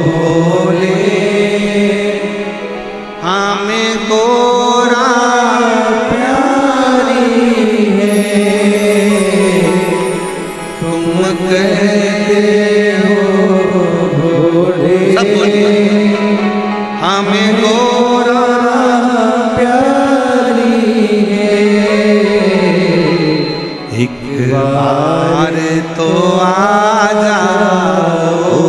भोले हमें गोरा सब बोलिए हमें गोरा प्यारी है। एक बार तो आ जाओ,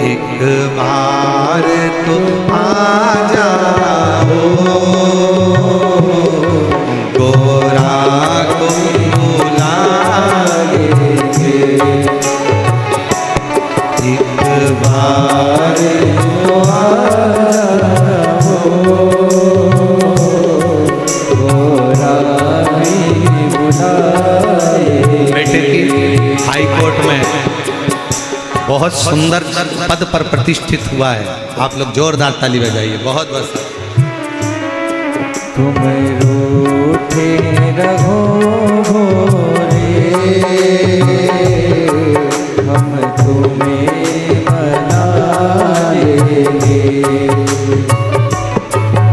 एक बार तो आ जाओ, गोरा को बुला लेंगे। एक बार तो बेटे की हाई कोर्ट में बहुत सुंदर पद पर प्रतिष्ठित हुआ है। आप लोग जोरदार ताली बजाइए। बहुत बस तुम रूठे रहो भोले, हम तुम्हें मनाएंगे।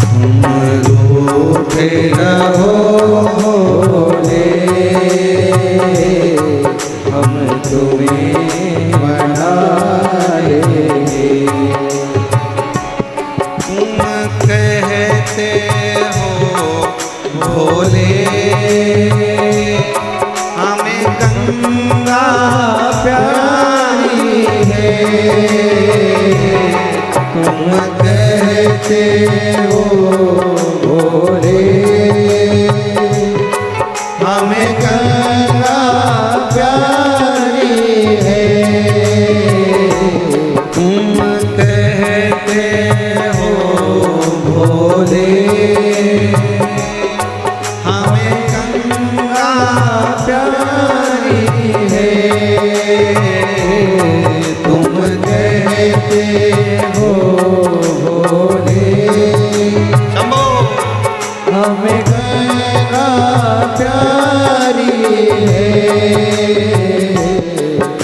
तुम रूठे रहो भोले, हम तुम्हें मनाएंगे। तुम कहते हो भोले हमें गंगा प्यारी है। तुम कहते हो भोले हमें गंगा प्यारी है। तुम कहते हो भोले हमें गंगा प्यारी है। तुम कहते हो भोले शंभो हमें गंगा प्यारी है।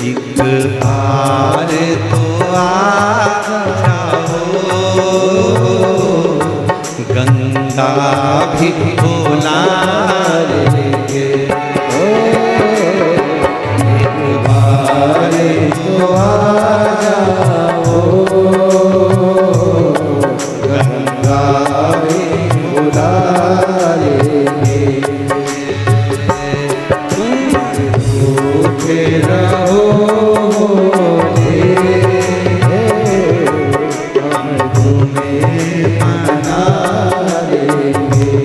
एक बार तो आ जाओ गंगा भी बोला लेंगे। एक बार तो आ जाओ गंगा भी बुला लेंगे। रूठे रहो भोले, हम तुम्हें मना लेंगे।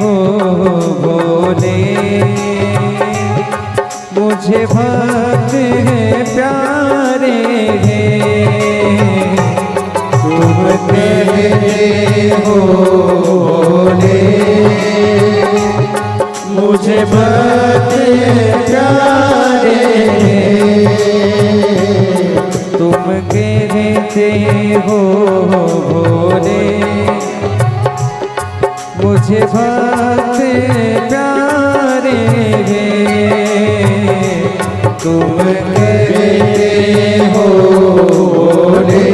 हो भोले, मुझे भक्त प्यारे हैं। तुम कहते हो भोले, मुझे भक्त प्यारे हैं। तुम कहते हो भोले, मुझे भक्त प्यारे हैं। तुम कहते हो भोले,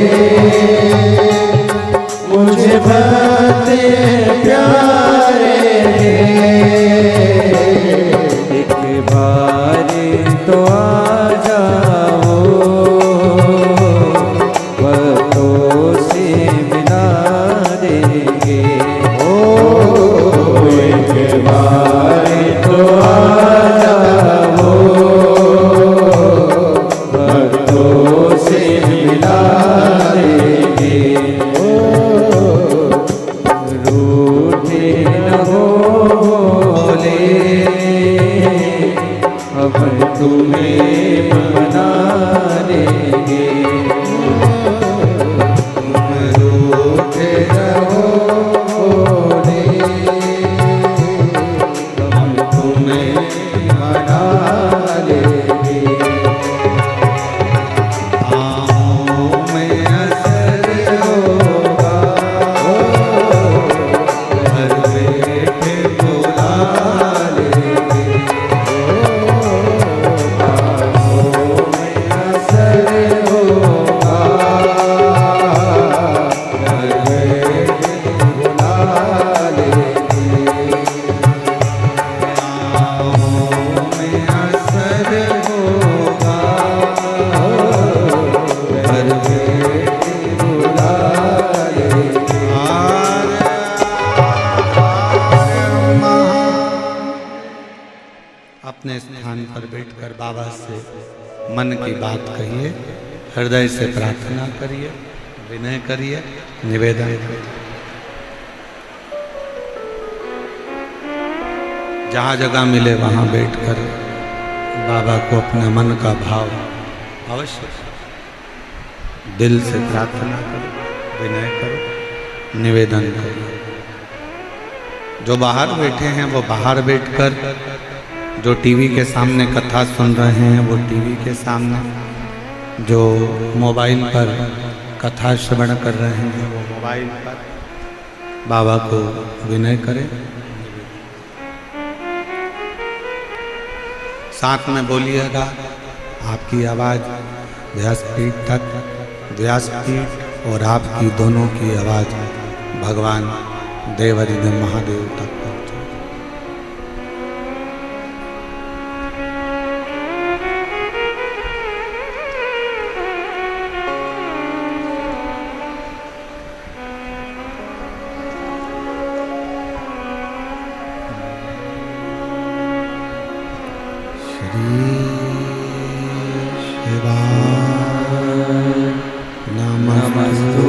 मुझे भक्त प्यारे हैं। एक बार तो आ जाओ, भक्तों से मिला देंगे। एक बार तो आ जाओ, भक्तों से मिला देंगे। रूठे न हो भोले, अब तुम्हें मना लेंगे। तुम रूठे न हो भोले, हम तुम्हें मना लेंगे। आँखों में असर होगा, घर बैठे बुला लेंगे। आँखों में असर होगा, घर बैठे बुला लेंगे। आँखों में असर होगा, घर बैठे बुला लेंगे। अपने स्थान पर बैठकर बाबा से मन की बात कहिए, हृदय से प्रार्थना करिए, विनय करिए, निवेदन करिए। जहाँ जगह मिले वहाँ बैठकर बाबा को अपने मन का भाव अवश्य दिल से प्रार्थना करो, विनय करो, निवेदन करो। जो बाहर बैठे हैं वो बाहर बैठकर, जो टीवी के सामने कथा सुन रहे हैं वो टीवी के सामने, जो मोबाइल पर कथा श्रवण कर रहे हैं वो मोबाइल पर बाबा को विनय करें। साथ में बोलिएगा, आपकी आवाज़ व्यासपीठ तक, व्यासपीठ और आपकी दोनों की आवाज़ भगवान देवाधिदेव महादेव तक पहुँचे। श्री शिवाय नमस्तु।